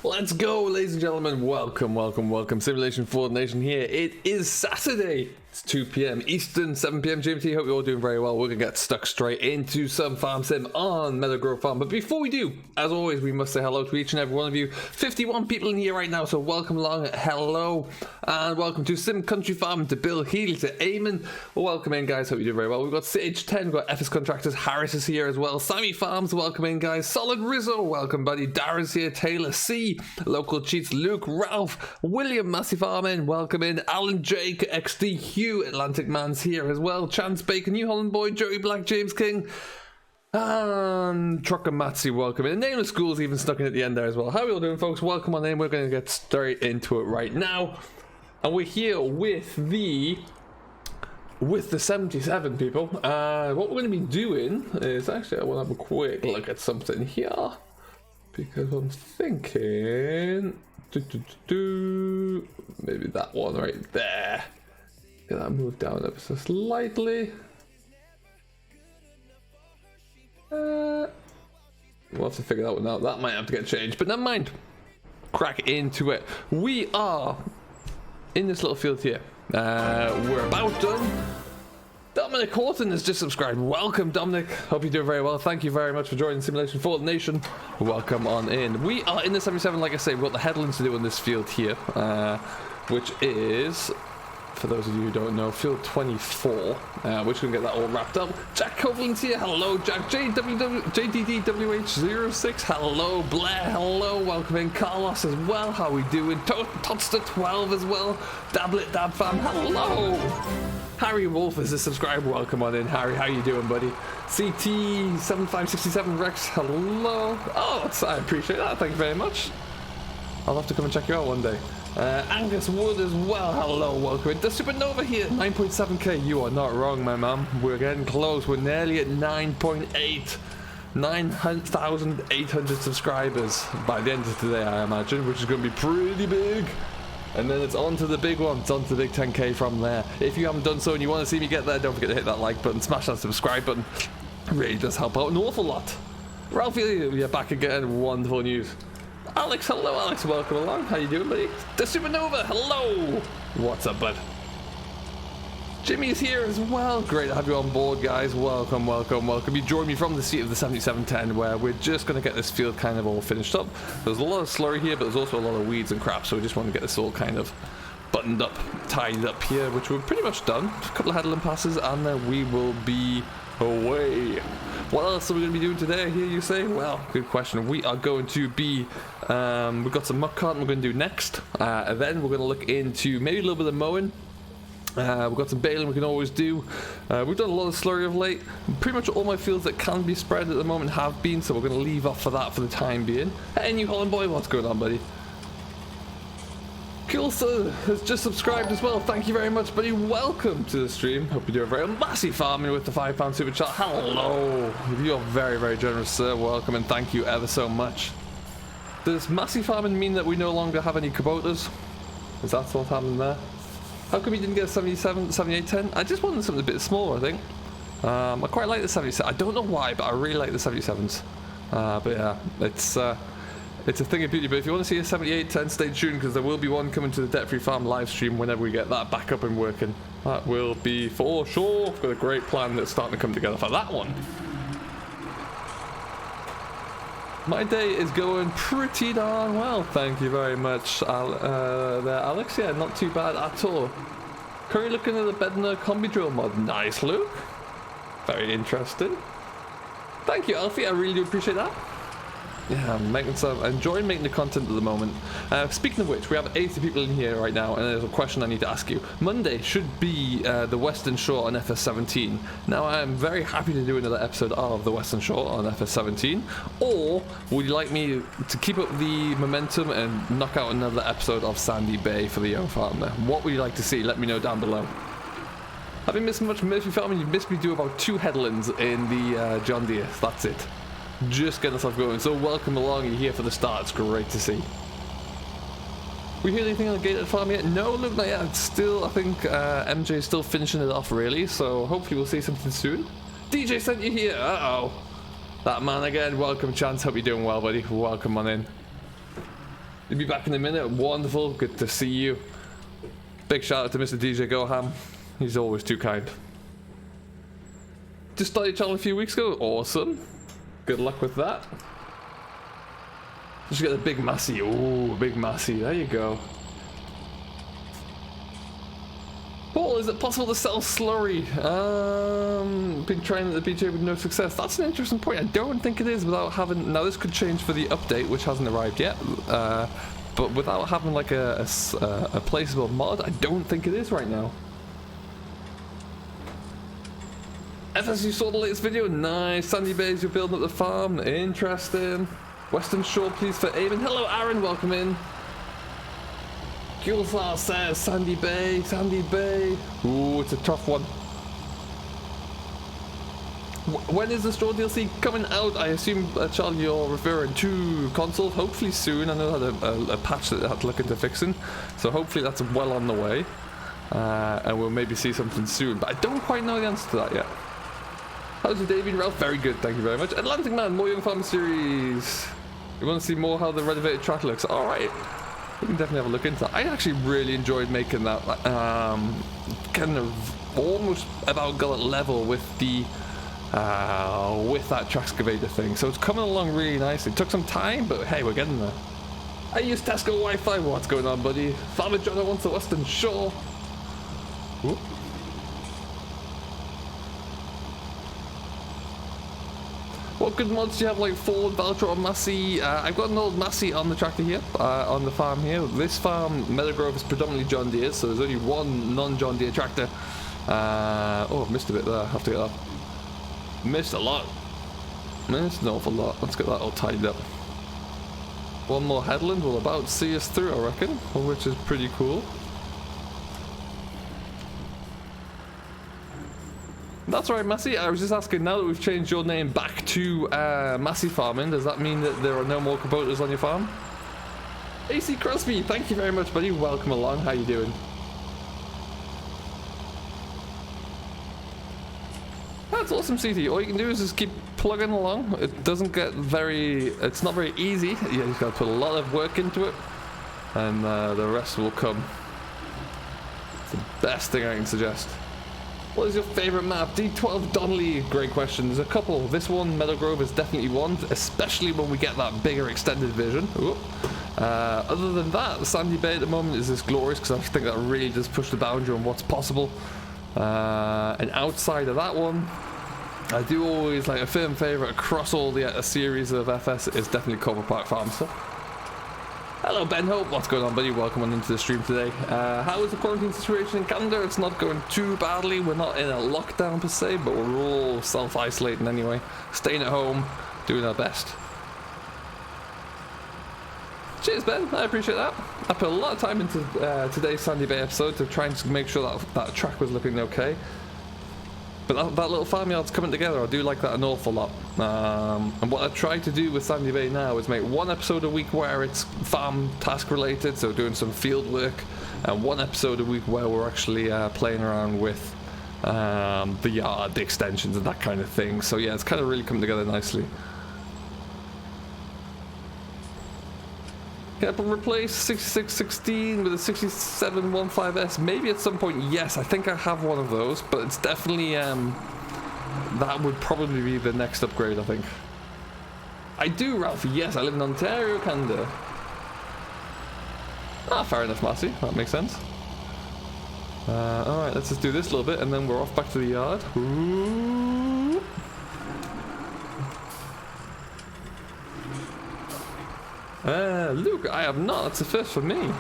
Let's go, ladies and gentlemen. Welcome. Simulation Forward Nation here. It is Saturday. It's 2 p.m. Eastern, 7 p.m. GMT. Hope you're all doing very well. We're going to get stuck straight into some farm sim on Meadow Grove Farm. But before we do, as always, we must say hello to each and every one of you. 51 people in here right now, so welcome along. Hello. And welcome to Sim Country Farm, to Bill Healy, to Eamon. Welcome in, guys. Hope you're doing very well. We've got Sage 10, we've got FS Contractors. Harris is here as well. Sammy Farms, welcome in, guys. Solid Rizzo, welcome, buddy. Darren's here. Taylor C. Local Cheats, Luke, Ralph, William, Massive Farmin, welcome in. Alan Jake, XD, Hugh, Atlantic Man's here as well. Chance Bacon, New Holland Boy, Joey Black, James King, and Trucker Matsy, welcome in. Nameless Schools even stuck in at the end there as well. How are we all doing, folks? Welcome on in. We're going to get straight into it right now. And we're here with the 77 people. What we're going to be doing is, actually, I want to have a quick look at something here. Because I'm thinking, maybe that one right there. Get that moved down ever so slightly. We'll have to figure that one out. That might have to get changed, but never mind. Crack into it. We are in this little field here. We're about done. Dominic Horton has just subscribed. Welcome, Dominic. Hope you're doing very well. Thank you very much for joining Simulation Forward Nation. Welcome on in. We are in the 77, like I say. We've got the headlands to do on this field here, which is, for those of you who don't know, field 24. We're just going to get that all wrapped up. Jack Copeland's here. Hello, Jack. JDDWH06. Hello, Blair. Hello. Welcome in. Carlos as well. How we doing? Totster12 as well. Dablet Dab Fam. Hello. Harry Wolf is a subscriber. Welcome on in, Harry. How you doing, buddy? CT7567 Rex. Hello. Oh, I appreciate that. Thank you very much. I'll have to come and check you out one day. Angus Wood as well. Hello, welcome in. The Supernova here. 9.7k. You are not wrong, my man. We're getting close. We're nearly at 9.8. 9,800 subscribers by the end of today, I imagine, which is going to be pretty big. And then it's on to the big one. It's on to the big 10k from there. If you haven't done so and you want to see me get there, don't forget to hit that like button, smash that subscribe button. It really does help out an awful lot. Ralphie, you're back again. Wonderful news. Alex, hello, Alex. Welcome along. How you doing, buddy? The Supernova, hello. What's up, bud? Jimmy's here as well. Great to have you on board, guys. Welcome. You joined me from the seat of the 7710, where we're just going to get this field kind of all finished up. There's a lot of slurry here, but there's also a lot of weeds and crap, so we just want to get this all kind of buttoned up, tied up here, which we're pretty much done. A couple of headland passes, and then we will be away. What else are we going to be doing today, here you say? Well, good question. We are going to be, we've got some muck carting we're going to do next. And then we're going to look into maybe a little bit of mowing. We've got some baling we can always do. We've done a lot of slurry of late. Pretty much all my fields that can be spread at the moment have been, so we're going to leave off for that for the time being. Hey, New Holland Boy, what's going on, buddy? Kilsa has just subscribed as well. Thank you very much, buddy. Welcome to the stream. Hope you're doing very well. Massive Farming with the £5 super chat. Hello. You're very, very generous, sir. Welcome and thank you ever so much. Does Massive Farming mean that we no longer have any Kubotas? Is that what's happening there? How come you didn't get a 77, 7810? I just wanted something a bit smaller, I think. I quite like the 77. I don't know why, but I really like the 77s. But yeah, it's a thing of beauty. But if you want to see a 7810, stay tuned, because there will be one coming to the Debt Free Farm live stream whenever we get that back up and working. That will be for sure. We've got a great plan that's starting to come together for that one. My day is going pretty darn well, thank you very much, there, Alex. Yeah, not too bad at all. Currently looking at the Bedner Combi Drill mod. Nice, Luke. Very interesting. Thank you, Alfie. I really do appreciate that. Yeah, I'm enjoying making the content at the moment. Speaking of which, we have 80 people in here right now, and there's a question I need to ask you. Monday should be the Western Shore on FS17. Now, I am very happy to do another episode of the Western Shore on FS17, or would you like me to keep up the momentum and knock out another episode of Sandy Bay for the Young Farmer? What would you like to see? Let me know down below. Have you missed much Murphy Farming? You've missed me do about 2 headlands in the John Deere. That's it. Just getting myself going. So welcome along. You're here for the start. It's great to see. We hear anything on the gated farm yet? No, look, not yet. It's still, I think MJ is still finishing it off, really. So hopefully we'll see something soon. DJ sent you here. Uh-oh. That man again. Welcome, Chance. Hope you're doing well, buddy. Welcome on in. You'll be back in a minute. Wonderful. Good to see you. Big shout out to Mr. DJ Goham. He's always too kind. Just started your channel a few weeks ago. Awesome. Good luck with that. Just get the big Massey. Oh, big Massey. There you go. Paul, is it possible to sell slurry? Been trying at the BJ with no success. That's an interesting point. I don't think it is without having... Now, this could change for the update, which hasn't arrived yet. But without having like a placeable mod, I don't think it is right now. FS, you saw the latest video? Nice. Sandy Bays, you're building up the farm. Interesting. Western Shore, please, for Eamon. Hello, Aaron. Welcome in. Gulsar says Sandy Bay. Sandy Bay. Ooh, it's a tough one. When is the Straw DLC coming out? I assume, Charlie, you're referring to console. Hopefully soon. I know they had a patch that they had to look into fixing. So hopefully that's well on the way. And we'll maybe see something soon. But I don't quite know the answer to that yet. How's your day been, Ralph? Very good, thank you very much. Atlantic Man, more Young Farm series. You want to see more how the renovated track looks? Alright. We can definitely have a look into that. I actually really enjoyed making that kind of almost about gullet level with the with that track excavator thing. So it's coming along really nicely. It took some time, but hey, we're getting there. I use Tesco Wi-Fi. What's going on, buddy? Farmer John wants the Western Shore. Whoop. What good mods do you have, like Ford, Valtra, or Massey? I've got an old Massey on the tractor here, on the farm here. This farm, Meadow Grove, is predominantly John Deere, so there's only one non-John Deere tractor. Oh, I've missed a bit there. I have to get that. Missed a lot. Missed an awful lot. Let's get that all tidied up. One more headland will about see us through, I reckon, which is pretty cool. That's right, Massey. I was just asking, now that we've changed your name back to Massey Farming, does that mean that there are no more Kubotas on your farm? AC Crosby, thank you very much, buddy. Welcome along. How you doing? That's awesome, CT. All you can do is just keep plugging along. It doesn't get very... It's not very easy. You just got to put a lot of work into it, and the rest will come. It's the best thing I can suggest. What is your favourite map? D12 Donnelly, great question. There's a couple. This one, Meadow Grove, is definitely one, especially when we get that bigger extended vision. Other than that, Sandy Bay at the moment is just glorious because I think that really does push the boundary on what's possible. And outside of that one, I do always like a firm favourite across all the series of FS is definitely Cobra Park Farm. So, hello Ben Hope, what's going on, buddy? Welcome on into the stream today. How is the quarantine situation in Canada? It's not going too badly. We're not in a lockdown per se, but we're all self-isolating anyway. Staying at home, doing our best. Cheers Ben, I appreciate that. I put a lot of time into today's Sandy Bay episode to try and make sure that track was looking okay. But that little farmyard's coming together. I do like that an awful lot. And what I try to do with Sandy Bay now is make one episode a week where it's farm task related, so doing some field work, and one episode a week where we're actually playing around with the yard, the extensions, and that kind of thing. So yeah, it's kind of really come together nicely. Can I replace 6616 with a 6715S? Maybe at some point, yes. I think I have one of those, but it's definitely, that would probably be the next upgrade, I think. I do, Ralph. Yes, I live in Ontario, Canada. Ah, fair enough, Massey. That makes sense. Alright, let's just do this a little bit, and then we're off back to the yard. Ooh. Luke, I have not. That's a first for me.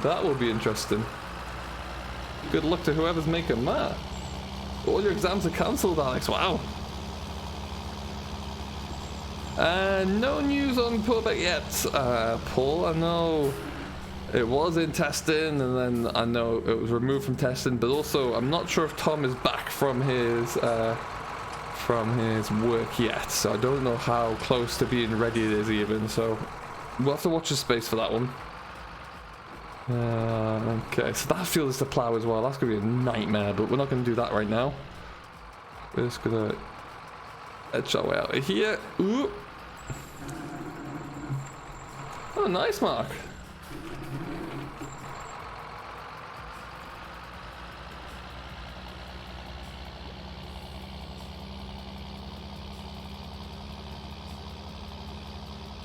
That will be interesting. Good luck to whoever's making that. All your exams are cancelled, Alex. Wow. No news on pullback yet, Paul. I know it was in testing, and then I know it was removed from testing, but also I'm not sure if Tom is back from his work yet, so I don't know how close to being ready it is even, so we'll have to watch the space for that one. Okay, so that field is to plow as well. That's going to be a nightmare, but we're not going to do that right now. We're just going to edge our way out of here. Ooh. Oh, nice, Mark.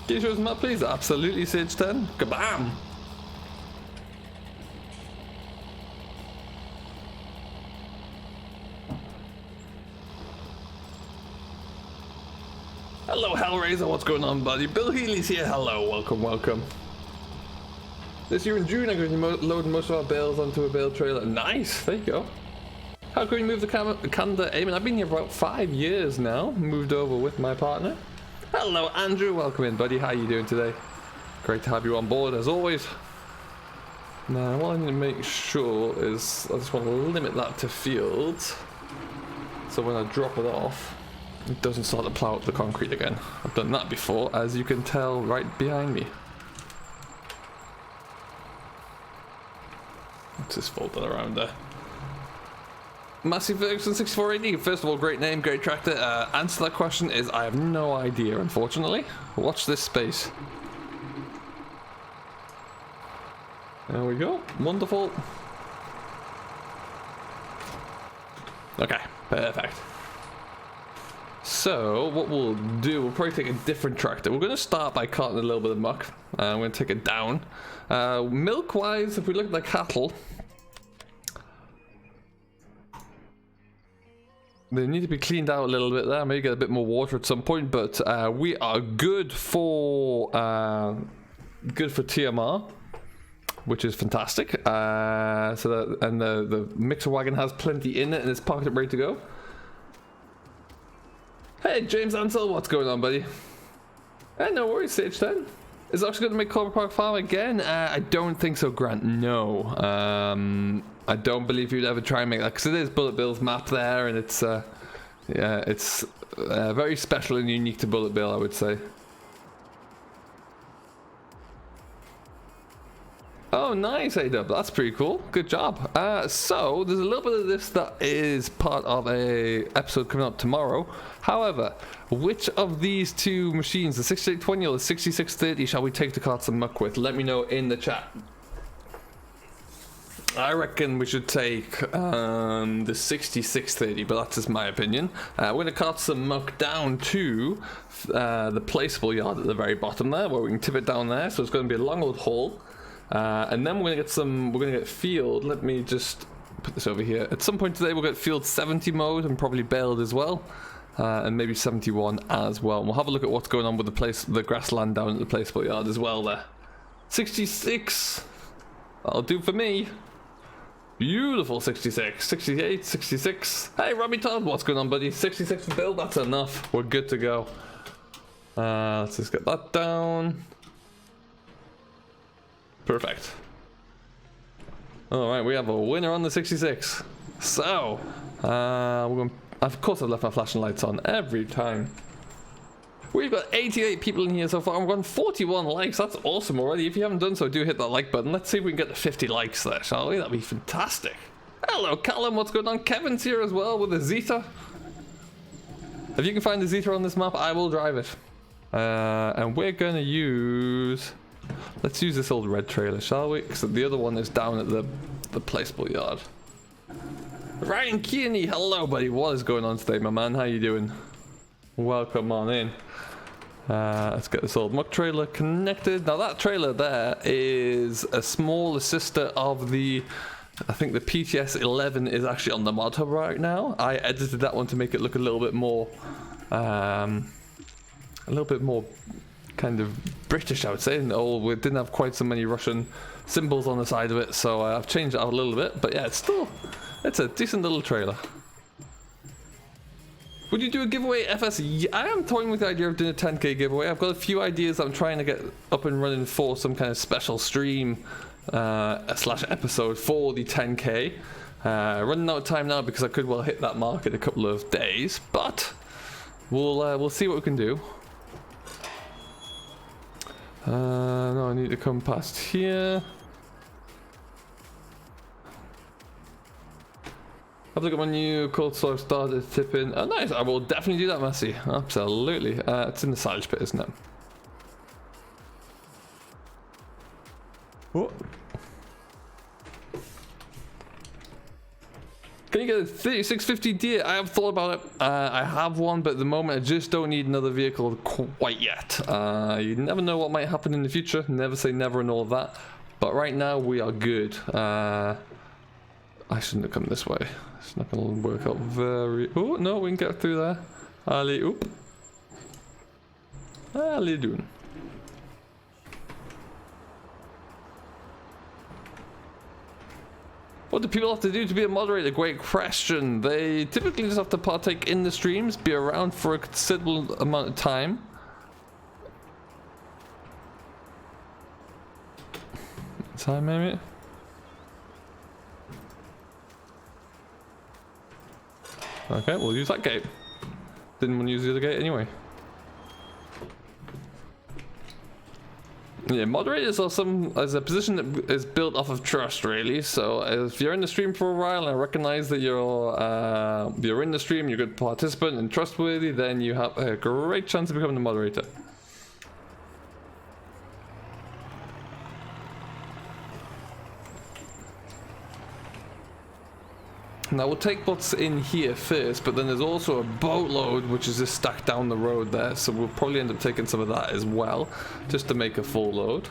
Can you show us a map, please? Absolutely, Sage 10. Kabam! Hello, Hellraiser. What's going on, buddy? Bill Healy's here. Hello, welcome, welcome. This year in June, I'm going to be loading most of our bales onto a bale trailer. Nice. There you go. How can we move the Canada Eamon? I've been here for about 5 years now. Moved over with my partner. Hello, Andrew. Welcome in, buddy. How are you doing today? Great to have you on board, as always. Now, what I need to make sure is I just want to limit that to fields. So when I drop it off, it doesn't start to plow up the concrete again. I've done that before, as you can tell right behind me. Let's just fold that around there. Massive Ferguson 6480. First of all, great name, great tractor. Answer to that question is I have no idea, unfortunately. Watch this space. There we go. Wonderful. Okay, perfect. So what we'll do, we'll probably take a different tractor. We're going to start by carting a little bit of muck. I'm going to take it down. Milk wise, if we look at the cattle, they need to be cleaned out a little bit there. Maybe get a bit more water at some point, but we are good for TMR, which is fantastic. The mixer wagon has plenty in it and it's parked up ready to go. Hey, James Ansel, what's going on, buddy? No worries, Sage 10. Is it actually going to make Cobra Park Farm again? I don't think so, Grant. No. I don't believe you'd ever try and make that, because it is Bullet Bill's map there, and it's very special and unique to Bullet Bill, I would say. Oh, nice, A-Dub. That's pretty cool. Good job. So, there's a little bit of this that is part of a episode coming up tomorrow. However, which of these two machines, the 6820 or the 6630, shall we take to cart some muck with? Let me know in the chat. I reckon we should take the 6630, but that's just my opinion. We're going to cart some muck down to the placeable yard at the very bottom there, where we can tip it down there. So it's going to be a long old haul. And then we're going to get field. Let me just put this over here. At some point today, we'll get field 70 mode and probably baled as well. And maybe 71 as well. And we'll have a look at what's going on with the grassland down at the placeable yard as well there. 66. That'll do for me. Beautiful 66. 68, 66. Hey, Robbie Todd, what's going on, buddy? 66 for build. That's enough. We're good to go. Let's just get that down. Perfect. Alright, we have a winner on the 66. So, we're going to, of course I've left my flashing lights on every time. We've got 88 people in here so far. We've got 41 likes. That's awesome already. If you haven't done so, do hit that like button. Let's see if we can get to 50 likes there, shall we? That'd be fantastic. Hello, Callum. What's going on? Kevin's here as well with a Zeta. If you can find the Zeta on this map, I will drive it. And we're going to use... Let's use this old red trailer, shall we? Because the other one is down at the placeable yard. Ryan Kearney, hello buddy. What is going on today, my man? How you doing? Welcome on in. Let's get this old muck trailer connected. Now that trailer there is a smaller sister of the... I think the PTS 11 is actually on the mod hub right now. I edited that one to make it look a little bit more... kind of British, I would say. No, we didn't have quite so many Russian symbols on the side of it, so I've changed it out a little bit. But yeah, it's a decent little trailer. Would you do a giveaway, FS? Yeah, I am toying with the idea of doing a 10k giveaway. I've got a few ideas I'm trying to get up and running for some kind of special stream slash episode for the 10k. Running out of time now because I could well hit that mark in a couple of days, but we'll see what we can do. No, I need to come past here. Have a look at my new cold stove started tipping. Oh, nice. I will definitely do that, Massey. Absolutely. It's in the silage pit, isn't it? Oh. Can you get a 3650D? I have thought about it. I have one, but at the moment I just don't need another vehicle quite yet. You never know what might happen in the future. Never say never and all of that. But right now we are good. I shouldn't have come this way. It's not going to work out very... Oh, no, we can get through there. Ali, oop. Ali doon. What do people have to do to be a moderator? Great question. They typically just have to partake in the streams, be around for a considerable amount of time. Time maybe? Okay, we'll use that gate. Didn't want to use the other gate anyway. Yeah, moderators are as a position that is built off of trust, really. So if you're in the stream for a while and I recognize that you're in the stream, you're a good participant and trustworthy, then you have a great chance of becoming the moderator. Now we'll take what's in here first, but then there's also a boatload which is just stacked down the road there, so we'll probably end up taking some of that as well, just to make a full load.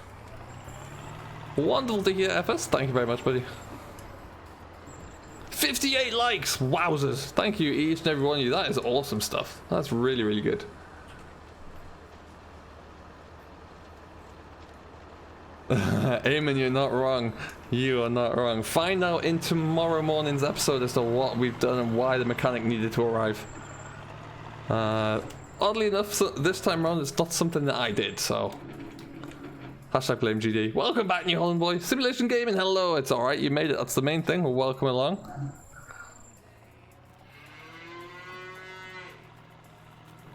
Wonderful to hear, FS. Thank you very much, buddy. 58 likes! Wowzers! Thank you each and every one of you. That is awesome stuff. That's really, really good. Eamon, you're not wrong. You are not wrong. Find out in tomorrow morning's episode as to what we've done and why the mechanic needed to arrive. Oddly enough, this time around it's not something that I did, so... Hashtag blame GD. Welcome back, New Holland boy. Simulation Gaming, hello. It's alright, you made it. That's the main thing. We're welcome along.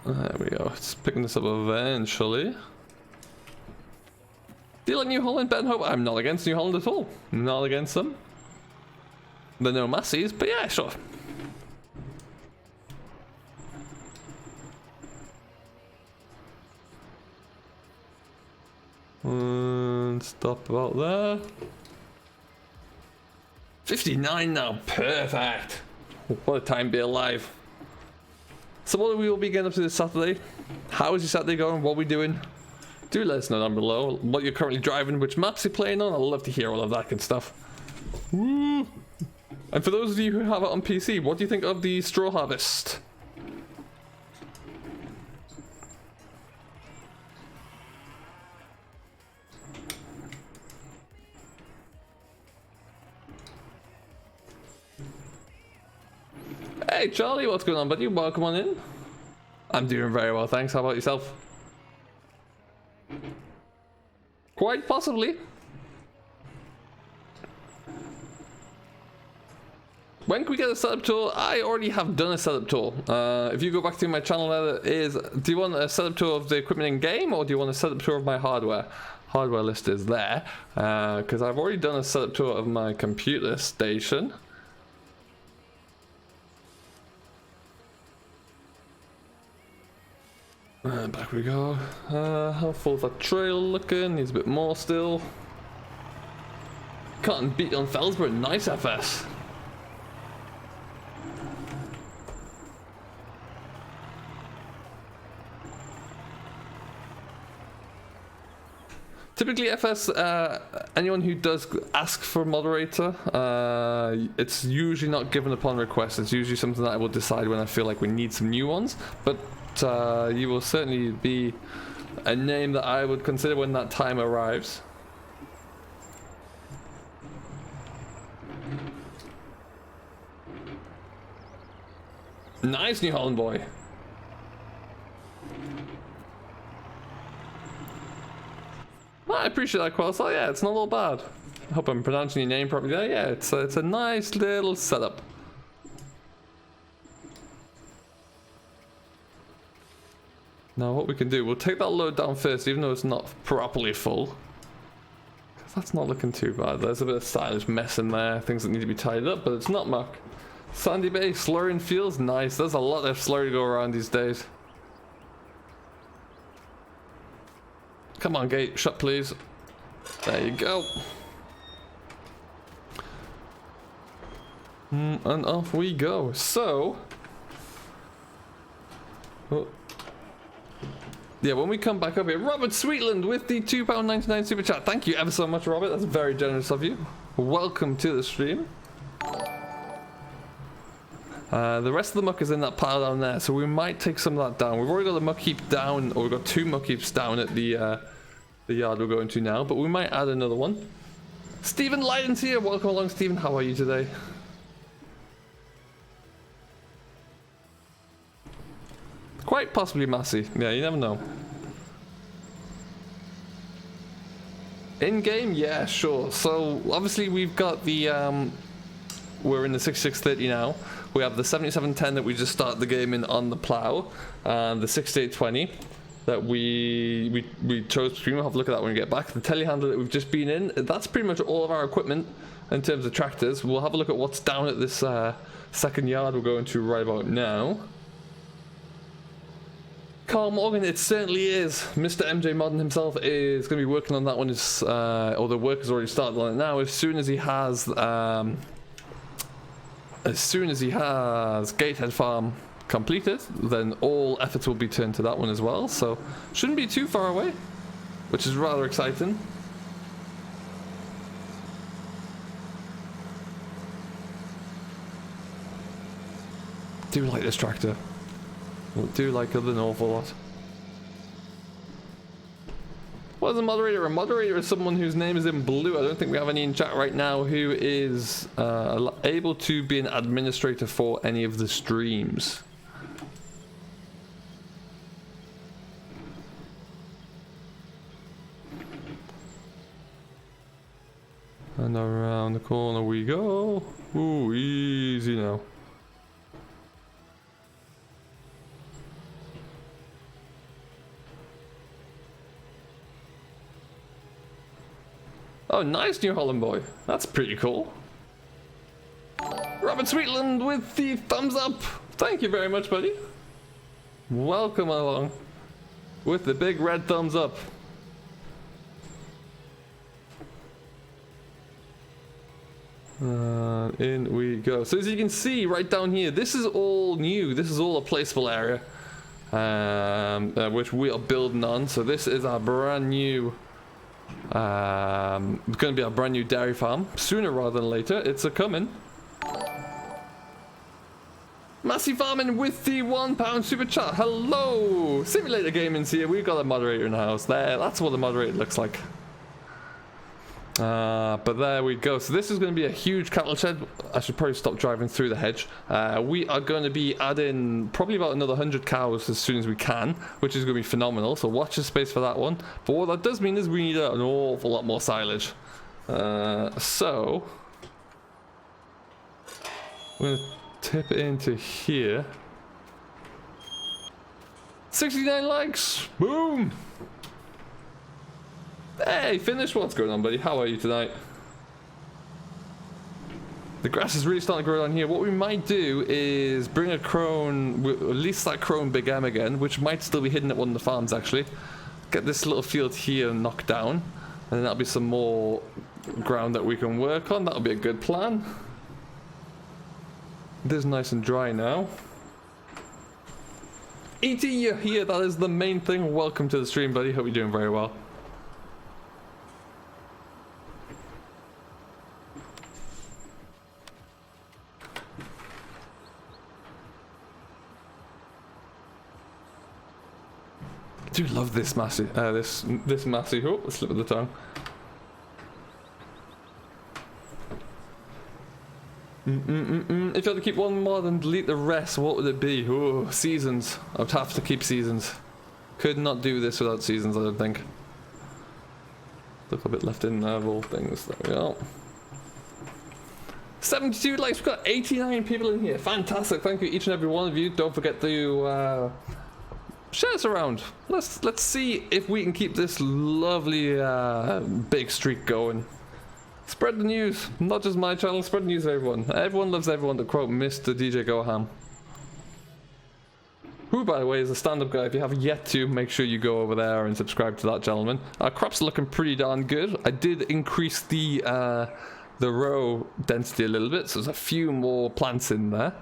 There we go. It's picking this up eventually. Do you like New Holland, Ben Hope? I'm not against New Holland at all. Not against them. They're no massies, but yeah, sure. And stop about there. 59 now, perfect. What a time to be alive. So what will we be getting up to this Saturday? How is your Saturday going? What are we doing? Do let us know down below what you're currently driving, which maps you're playing on. I'd love to hear all of that good stuff. Woo! And for those of you who have it on PC, what do you think of the straw harvest? Hey Charlie, what's going on, buddy? Welcome on in. I'm doing very well, thanks. How about yourself? Quite possibly. When can we get a setup tour? I already have done a setup tour. If you go back to my channel, there is. Do you want a setup tour of the equipment in game, or do you want a setup tour of my hardware? Hardware list is there, because I've already done a setup tour of my computer station. Back we go. How full is that trail looking? Needs a bit more still. Can't beat on Felsborough. Nice FS. Typically FS, anyone who does ask for a moderator, it's usually not given upon request. It's usually something that I will decide when I feel like we need some new ones. But you will certainly be a name that I would consider when that time arrives. Nice, New Holland boy. I appreciate that, Quasar. Yeah, it's not all bad. I hope I'm pronouncing your name properly. Yeah, it's a nice little setup. Now what we can do, we'll take that load down first, even though it's not properly full. That's not looking too bad. There's a bit of silage mess in there, things that need to be tidied up, but it's not muck. Sandy Bay, slurring feels nice. There's a lot of slurry to go around these days. Come on, gate, shut please. There you go. And off we go. So, oh. Yeah, when we come back up here, Robert Sweetland with the £2.99 super chat. Thank you ever so much, Robert. That's very generous of you. Welcome to the stream. The rest of the muck is in that pile down there, so we might take some of that down. We've already got the muck heap down, or we've got 2 muck heaps down at the yard we're going to now, but we might add another one. Stephen Lyden's here. Welcome along, Stephen. How are you today? Quite possibly Massey. Yeah, you never know. In-game? Yeah, sure. So, obviously we've got the, we're in the 6630 now. We have the 7710 that we just started the game in on the plow, and the 6820 that we chose to stream. We'll have a look at that when we get back. The telehandler that we've just been in, that's pretty much all of our equipment in terms of tractors. We'll have a look at what's down at this second yard we're going to right about now. Carl Morgan, it certainly is. Mr. MJ Modern himself is going to be working on that one, or the work has already started on it now. As soon as he has Gatehead Farm completed, then all efforts will be turned to that one as well. So shouldn't be too far away, which is rather exciting. Do like this tractor. Do like it an awful lot. What is a moderator? A moderator is someone whose name is in blue. I don't think we have any in chat right now who is able to be an administrator for any of the streams. And around the corner we go. Ooh, easy now. Oh, nice New Holland boy. That's pretty cool. Robert Sweetland with the thumbs up. Thank you very much, buddy. Welcome along with the big red thumbs up. In we go. So as you can see right down here, this is all new. This is all a placeable area, which we are building on. So this is our brand new it's going to be our brand new dairy farm sooner rather than later. It's a coming. Massey Farming with the £1 super chat. Hello, Simulator Gaming's here. We've got a moderator in the house there. That's what the moderator looks like. But there we go. So this is going to be a huge cattle shed. I should probably stop driving through the hedge. We are going to be adding probably about another 100 cows as soon as we can, which is going to be phenomenal. So watch the space for that one. But what that does mean is we need an awful lot more silage. So we're going to tip it into here. 69 likes. Boom. Hey, Finish, what's going on, buddy? How are you tonight? The grass is really starting to grow down here. What we might do is bring a crone, at least that crone Big M again, which might still be hidden at one of the farms, actually. Get this little field here knocked down, and then that'll be some more ground that we can work on. That'll be a good plan. It is nice and dry now. E.T., you're here. That is the main thing. Welcome to the stream, buddy. Hope you're doing very well. I do love this Massey, this Massey. Oh, a slip of the tongue. If you had to keep one mod and delete the rest, what would it be? Oh, seasons. I would have to keep seasons. Could not do this without seasons, I don't think. Look a bit left in there of all things. There we go. 72 likes. We've got 89 people in here. Fantastic. Thank you, each and every one of you. Don't forget to share us around. Let's see if we can keep this lovely big streak going. Spread the news. Not just my channel, spread the news to everyone. Everyone loves everyone, to quote Mr. DJ Goham. Who, by the way, is a stand-up guy. If you haven't yet to, make sure you go over there and subscribe to that gentleman. Our crops are looking pretty darn good. I did increase the row density a little bit, so there's a few more plants in there.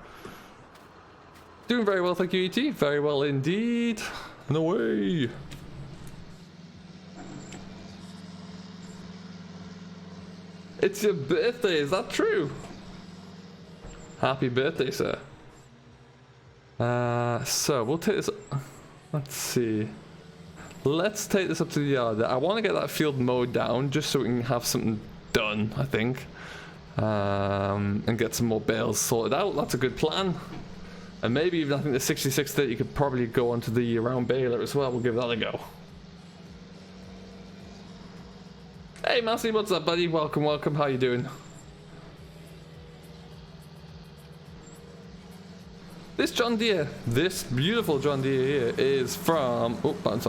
Doing very well, thank you, ET. Very well indeed. No way. It's your birthday, is that true? Happy birthday, sir. So we'll take this. Let's see. Let's take this up to the yard. I want to get that field mowed down just so we can have something done, I think. And get some more bales sorted out. That's a good plan. And maybe even I think the 6630 could probably go onto the year-round baler as well. We'll give that a go. Hey Massey, what's up, buddy? Welcome, welcome. How you doing? This John Deere, this beautiful John Deere here is from... Oh, bounce.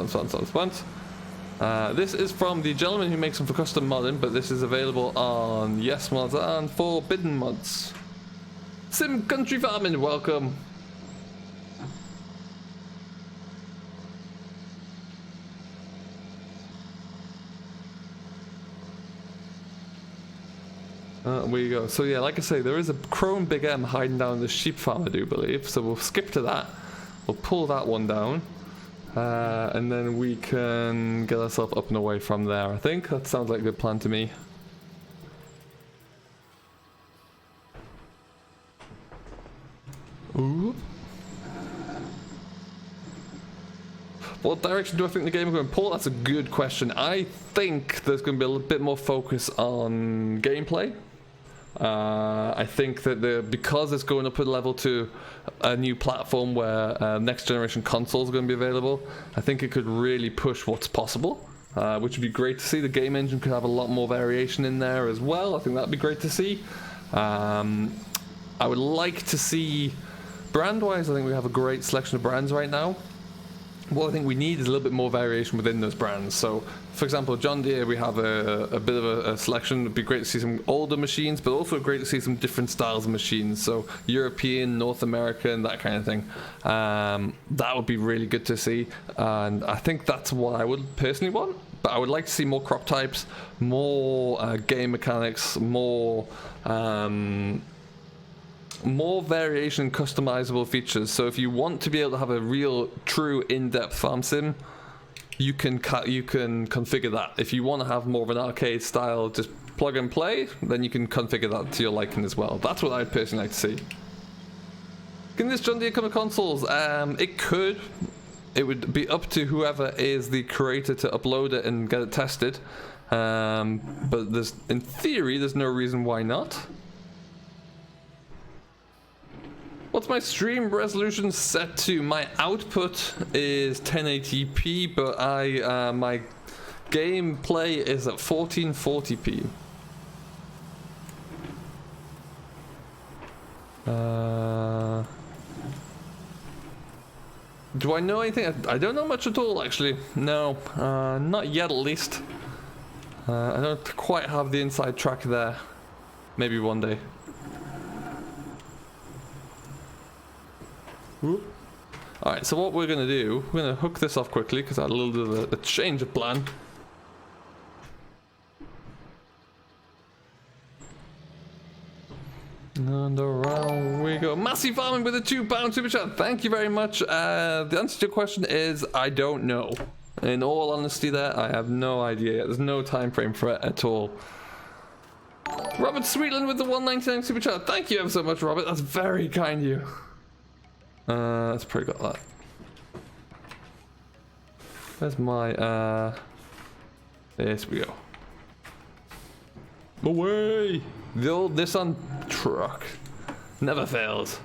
This is from the gentleman who makes them for custom modding, but this is available on Yes Mods and Forbidden Mods. Sim Country Farming, welcome. We go. So yeah, like I say, there is a Chrome Big M hiding down the sheep farm, I do believe. So we'll skip to that. We'll pull that one down. And then we can get ourselves up and away from there, I think. That sounds like a good plan to me. Ooh. What direction do I think the game is going? Paul, that's a good question. I think there's going to be a little bit more focus on gameplay. I think that because it's going up a level to a new platform where next generation consoles are going to be available, I think it could really push what's possible, which would be great to see. The game engine could have a lot more variation in there as well. I think that'd be great to see. I would like to see, brand-wise, I think we have a great selection of brands right now. What I think we need is a little bit more variation within those brands. So, for example, John Deere, we have a bit of a selection. It'd be great to see some older machines, but also great to see some different styles of machines. So, European, North American, that kind of thing. That would be really good to see. And I think that's what I would personally want. But I would like to see more crop types, more game mechanics, more variation and customizable features. So if you want to be able to have a real, true, in-depth farm sim, you can configure that. If you want to have more of an arcade style, just plug and play, then you can configure that to your liking as well. That's what I'd personally like to see. Can this John Deere come to consoles? It could. It would be up to whoever is the creator to upload it and get it tested. But in theory, there's no reason why not. What's my stream resolution set to? My output is 1080p, but my gameplay is at 1440p. Do I know anything? I don't know much at all, actually. No, not yet at least. I don't quite have the inside track there. Maybe one day. Alright, so what we're going to do, we're going to hook this off quickly because I had a little bit of a change of plan. And around we go. Massey Farming with a £2 super chat. Thank you very much. The answer to your question is I don't know. In all honesty there, I have no idea. There's no time frame for it at all. Robert Sweetland with the $1.99 super chat. Thank you ever so much, Robert. That's very kind of you. Let's probably got that. Where's my, There we go. Away! The old Nissan truck. Never fails.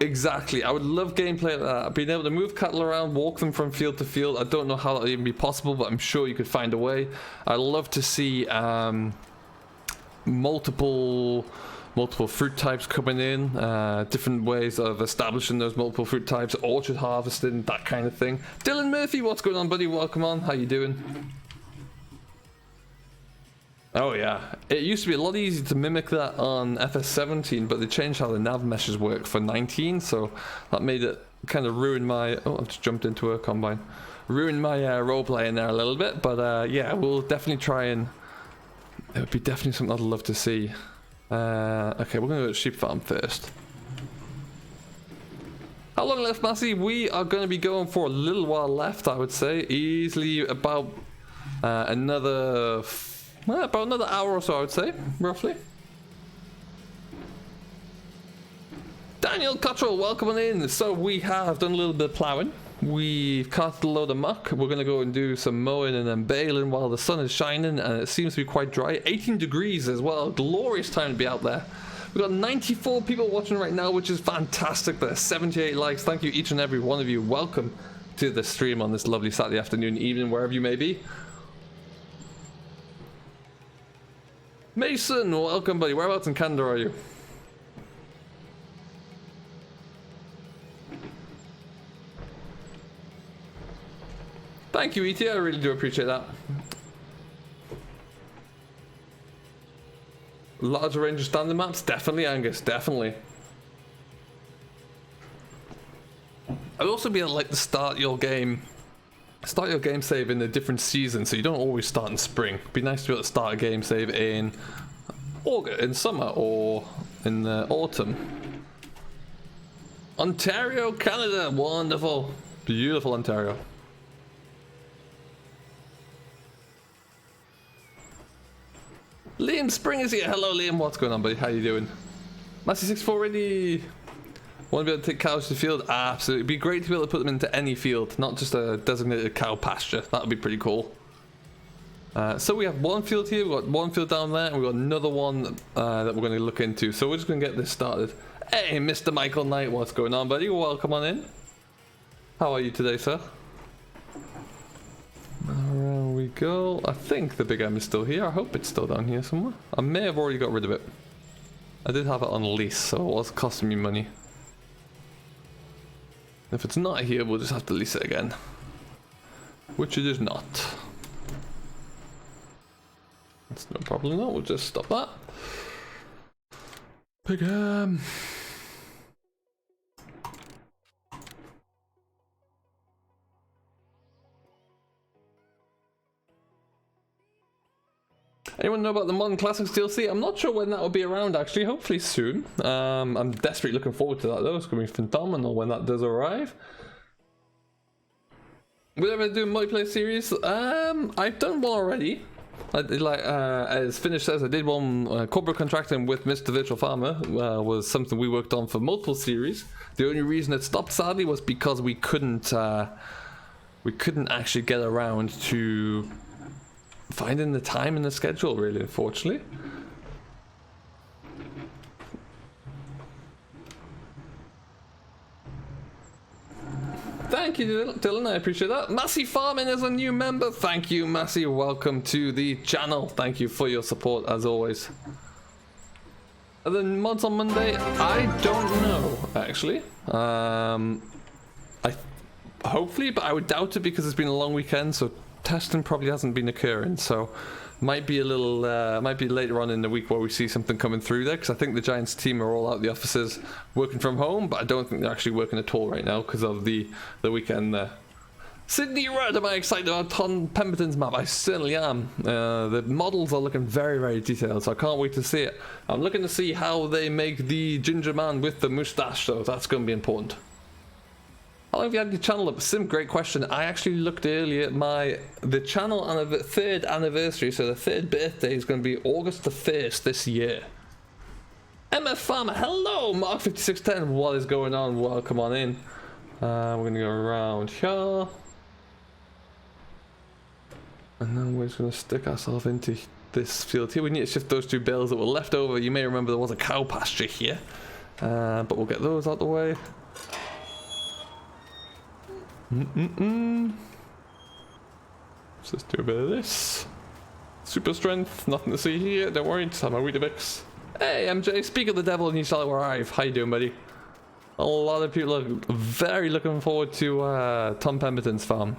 Exactly. I would love gameplay like that. Being able to move cattle around, walk them from field to field. I don't know how that would even be possible, but I'm sure you could find a way. I'd love to see, multiple fruit types coming in, different ways of establishing those multiple fruit types, orchard harvesting, that kind of thing. Dylan Murphy, what's going on, buddy? Welcome on. How you doing? Oh yeah, it used to be a lot easier to mimic that on FS17, but they changed how the nav meshes work for 19, so that made it kind of ruin my... Oh, I've just jumped into a combine. Ruined my roleplay in there a little bit, but yeah, we'll definitely try and... It would be definitely something I'd love to see. Okay, we're going to go to sheep farm first. How long left, Massey? We are going to be going for a little while left, I would say. Easily about another hour or so, I would say, roughly. Daniel Cottrell, welcome on in. So we have done a little bit of ploughing. We've cast a load of muck. We're going to go and do some mowing and then baling while the sun is shining and it seems to be quite dry. 18 degrees as well. Glorious time to be out there. We've got 94 people watching right now, which is fantastic. There's 78 likes. Thank you, each and every one of you. Welcome to the stream on this lovely Saturday afternoon, evening, wherever you may be. Mason, welcome, buddy. Whereabouts in Canada are you? Thank you, E.T. I really do appreciate that. Larger range of standard maps? Definitely, Angus, definitely. I'd also be able to like to start your game save in a different season, so you don't always start in spring. It'd be nice to be able to start a game save in August, in summer, or in the autumn. Ontario, Canada, wonderful. Beautiful Ontario. Liam Spring is here. Hello, Liam. What's going on, buddy? How you doing? Massey64 ready. Want to be able to take cows to the field? Absolutely. It'd be great to be able to put them into any field, not just a designated cow pasture. That would be pretty cool. So we have one field here, we've got one field down there, and we've got another one that we're going to look into. So we're just going to get this started. Hey, Mr. Michael Knight, what's going on, buddy? Welcome on in. How are you today, sir? Around we go. I think the Big M is still here. I hope it's still down here somewhere. I may have already got rid of it. I did have it on lease, so it was costing me money. If it's not here, we'll just have to lease it again. Which it is not. That's no problem, no. We'll just stop that. Big M. Anyone know about the Modern Classics DLC? I'm not sure when that will be around, actually. Hopefully soon. I'm desperately looking forward to that, though. It's going to be phenomenal when that does arrive. Will I ever do a multiplayer series? I've done one already. As Finnish says, I did one. Corporate contracting with Mr. Virtual Farmer was something we worked on for multiple series. The only reason it stopped, sadly, was because we couldn't actually get around to finding the time in the schedule, really, unfortunately. Thank you, Dylan, I appreciate that. Massey Farming is a new member. Thank you, Massey. Welcome to the channel. Thank you for your support, as always. And then mods on Monday, I don't know, actually. Hopefully, but I would doubt it because it's been a long weekend, so testing probably hasn't been occurring, so might be a little might be later on in the week where we see something coming through there, because I think the Giants team are all out the offices working from home, but I don't think they're actually working at all right now because of the weekend there. Sydney Rudd, am I excited about Tom Pemberton's map? I certainly am. The models are looking very, very detailed, so I can't wait to see it. I'm looking to see how they make the ginger man with the moustache, so that's going to be important. How long have you had your channel up? Sim, great question. I actually looked earlier at the channel on the 3rd anniversary, so the 3rd birthday is going to be August the 1st this year. MF Farmer, hello, Mark5610, what is going on? Welcome on in. We're going to go around here. And then we're just going to stick ourselves into this field here. We need to shift those 2 bales that were left over. You may remember there was a cow pasture here. But we'll get those out the way. Let's just do a bit of this. Super strength, nothing to see here, don't worry, just have my Weetabix. Hey MJ, speak of the devil and you shall arrive. How you doing, buddy? A lot of people are very looking forward to Tom Pemberton's farm.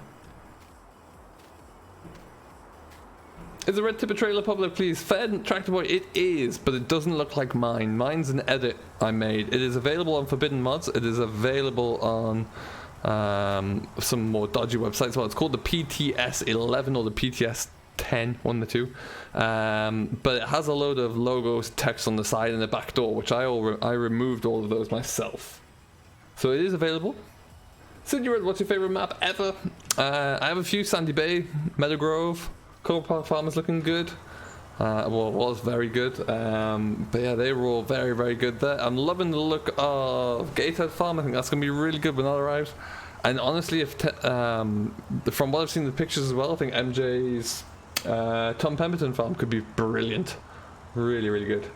Is the red tipper trailer popular, please? Fed Tractor Boy, it is, but it doesn't look like mine. Mine's an edit I made. It is available on Forbidden Mods. It is available on some more dodgy websites. Well, it's called the PTS 11 or the PTS 10, one of the two. But it has a load of logos, text on the side and the back door, which I removed all of those myself. So it is available. Sydney Red, what's your favorite map ever? I have a few: Sandy Bay, Meadow Grove, Cobra Park Farmers looking good. Well, it was very good. But yeah, they were all very, very good there. I'm loving the look of Gatehead Farm. I think that's going to be really good when that arrives. And honestly, if from what I've seen in the pictures as well, I think MJ's Tom Pemberton Farm could be brilliant. Really, really good.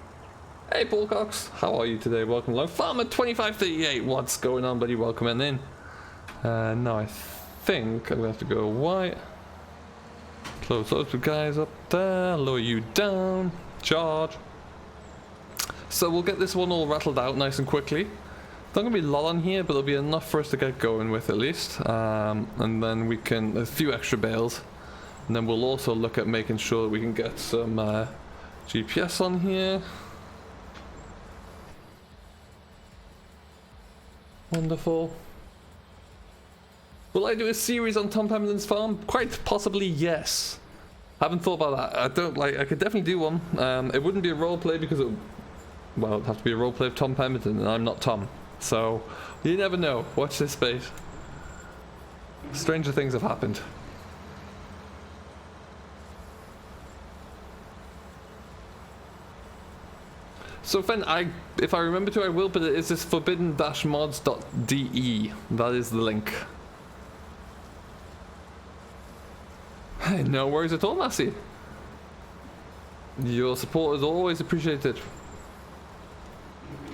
Hey, Paul Cox, how are you today? Welcome along. Farmer2538, what's going on, buddy? Welcome in. Now I think I'm going to have to go white. Close those two guys up there, lower you down, charge. So we'll get this one all rattled out nice and quickly. Not going to be a lot on here, but there'll be enough for us to get going with at least. And then we can, a few extra bales. And then we'll also look at making sure that we can get some GPS on here. Wonderful. Will I do a series on Tom Pemberton's farm? Quite possibly, yes. Haven't thought about that. I could definitely do one. It wouldn't be a roleplay because it'd have to be a roleplay of Tom Pemberton, and I'm not Tom. So, you never know. Watch this space. Stranger things have happened. So if I remember to, I will, but it is this forbidden-mods.de. That is the link. Hey, no worries at all, Massey. Your support is always appreciated.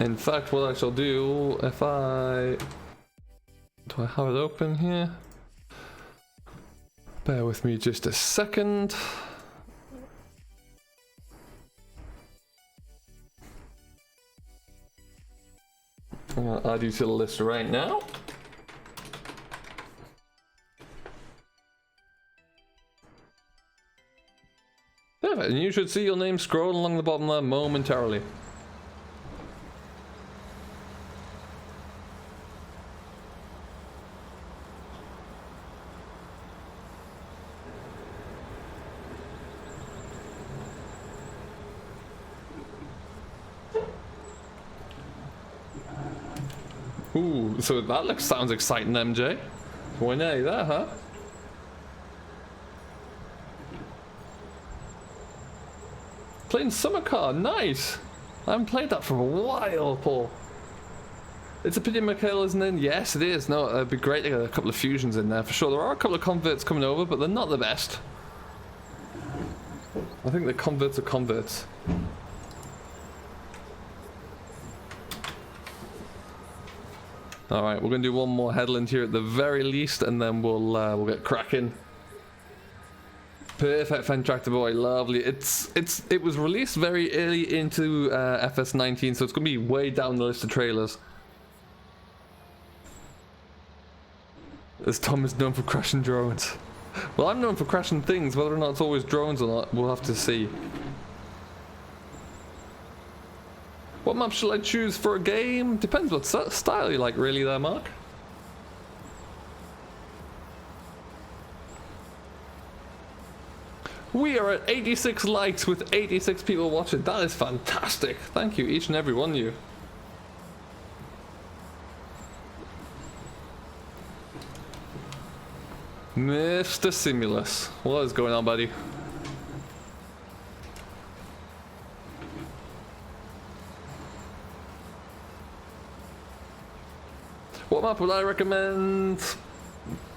In fact, what I shall do, do I have it open here? Bear with me just a second. I'm going to add you to the list right now. Perfect, and you should see your name scroll along the bottom there momentarily. Ooh, so that sounds exciting, MJ. Why nay there, huh? Playing Summer Car, nice! I haven't played that for a while, Paul. It's a pity Mikhail isn't in. Yes, it is. No, it'd be great to get a couple of fusions in there for sure. There are a couple of converts coming over, but they're not the best. I think the converts are converts. Alright, we're going to do one more headland here at the very least, and then we'll get cracking. Perfect, Fen Tractor Boy, lovely. It was released very early into FS19, so it's going to be way down the list of trailers. As Tom is known for crashing drones. Well, I'm known for crashing things, whether or not it's always drones or not, we'll have to see. What map shall I choose for a game? Depends what style you like, really, there, Mark. We are at 86 likes with 86 people watching. That is fantastic. Thank you, each and every one of you. Mr. Simulus, what is going on, buddy? What map would I recommend?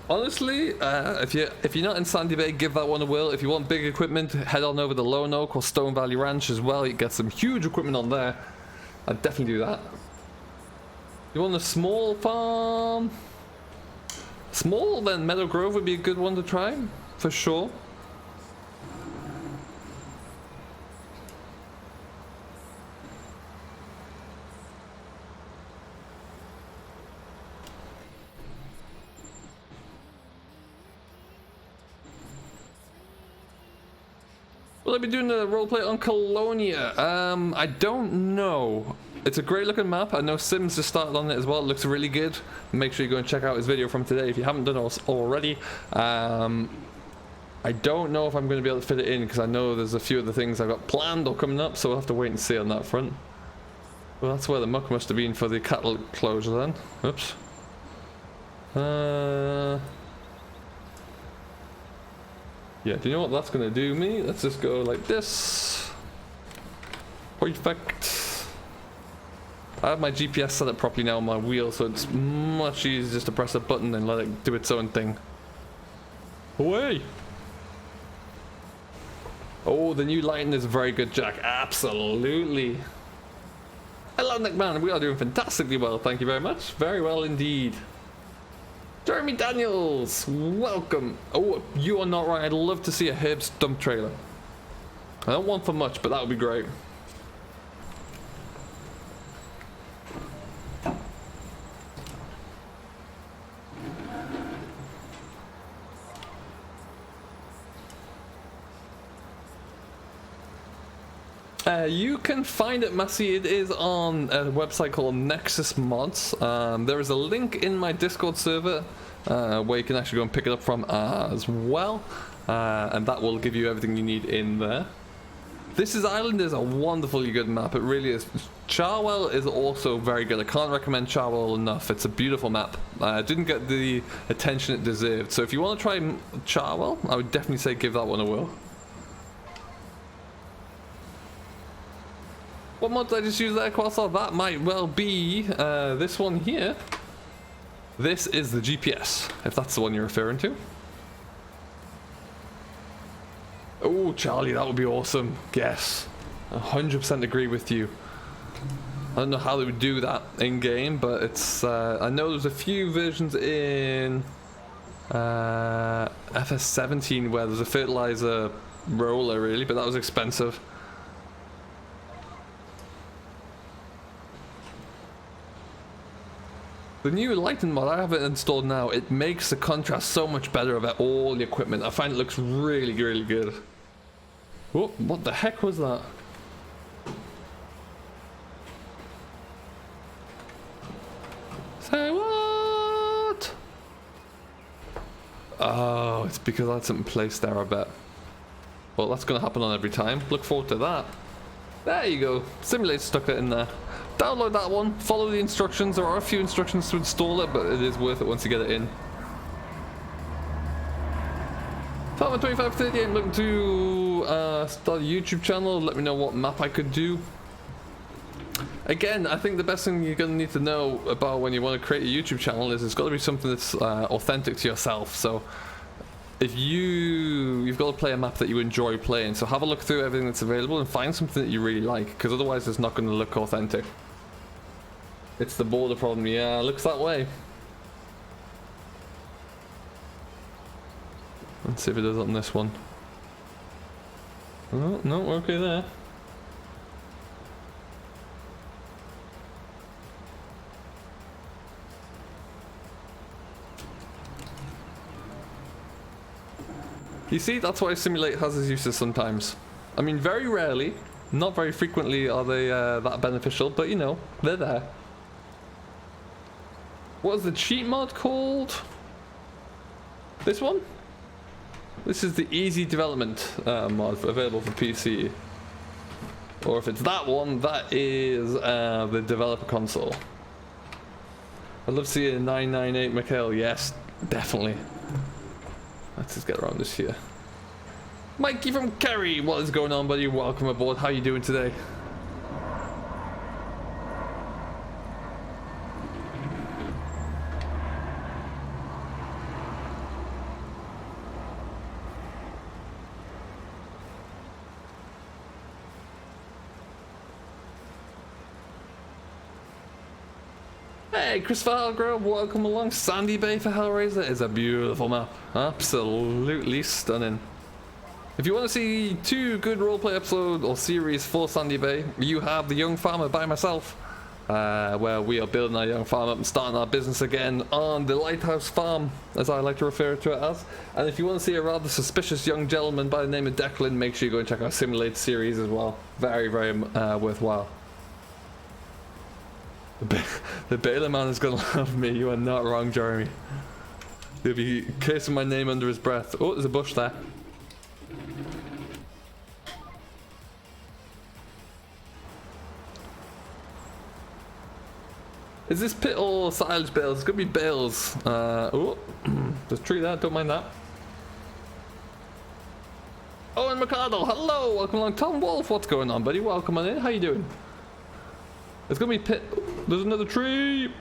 Honestly, if you're not in Sandy Bay, give that one a whirl. If you want big equipment, head on over to Lone Oak or Stone Valley Ranch as well. You get some huge equipment on there. I'd definitely do that. You want a small farm? Small, then Meadow Grove would be a good one to try, for sure. Will I be doing a roleplay on Colonia? I don't know. It's a great looking map. I know Sims just started on it as well. It looks really good. Make sure you go and check out his video from today if you haven't done it already. I don't know if I'm going to be able to fit it in because I know there's a few of the things I've got planned or coming up, so we'll have to wait and see on that front. Well, that's where the muck must have been for the cattle closure then. Oops. Yeah, do you know what that's going to do me? Let's just go like this. Perfect. I have my GPS set up properly now on my wheel, so it's much easier just to press a button and let it do its own thing. Away! Oh, the new lighting is very good, Jack. Absolutely. Hello, Nick Man. We are doing fantastically well. Thank you very much. Very well indeed. Jeremy Daniels, welcome. Oh, you are not wrong. I'd love to see a Herb's dump trailer. I don't want for much, but that would be great. You can find it, Massey. It is on a website called Nexus Mods. There is a link in my Discord server where you can actually go and pick it up from as well, and that will give you everything you need in there. This Island is a wonderfully good map. It really is. Charwell is also very good. I can't recommend Charwell enough. It's a beautiful map. Didn't get the attention it deserved. So if you want to try Charwell, I would definitely say give that one a whirl. What mod did I just use there, Quasar? That might well be this one here. This is the GPS, if that's the one you're referring to. Oh, Charlie, that would be awesome. Yes, 100% agree with you. I don't know how they would do that in game, but it's. I know there's a few versions in FS17 where there's a fertilizer roller, really, but that was expensive. The new lighting mod, I have it installed now. It makes the contrast so much better of all the equipment. I find it looks really, really good. Oh, what the heck was that? Say what? Oh, it's because I had something placed there, I bet. Well, that's going to happen on every time. Look forward to that. There you go. Simulator stuck it in there. Download that one, follow the instructions. There are a few instructions to install it, but it is worth it once you get it in. Farmer2538 looking to start a YouTube channel. Let me know what map I could do. Again, I think the best thing you're going to need to know about when you want to create a YouTube channel is it's got to be something that's authentic to yourself. So if you've got to play a map that you enjoy playing, so have a look through everything that's available and find something that you really like, because otherwise it's not going to look authentic. It's the border problem. Yeah, it looks that way. Let's see if it does on this one. Oh, no, we're okay there. You see, that's why Simulate has its uses sometimes. I mean, very rarely, not very frequently are they that beneficial, but you know, they're there. What is the cheat mod called? This one? This is the easy development mod available for PC. Or if it's that one, that is the developer console. I'd love to see a 998 Mikhail. Yes, definitely. Let's just get around this here. Mikey from Kerry, what is going on, buddy? Welcome aboard. How you doing today? Hey, Christopher Hallgrove, welcome along. Sandy Bay for Hellraiser is a beautiful map. Absolutely stunning. If you want to see two good roleplay episodes or series for Sandy Bay, you have The Young Farmer by myself where we are building our young farm up and starting our business again on the Lighthouse Farm, as I like to refer to it as. And if you want to see a rather suspicious young gentleman by the name of Declan, make sure you go and check our Simulate series as well. Very, very worthwhile. The Baylor man is going to love me. You are not wrong, Jeremy. He'll be kissing my name under his breath. Oh, there's a bush there. Is this pit or silage bales? It's going to be bales. Oh, there's a tree there. Don't mind that. Owen McArdle, hello. Welcome along. Tom Wolf, what's going on, buddy? Welcome on in. How you doing? It's going to be pit. There's another tree.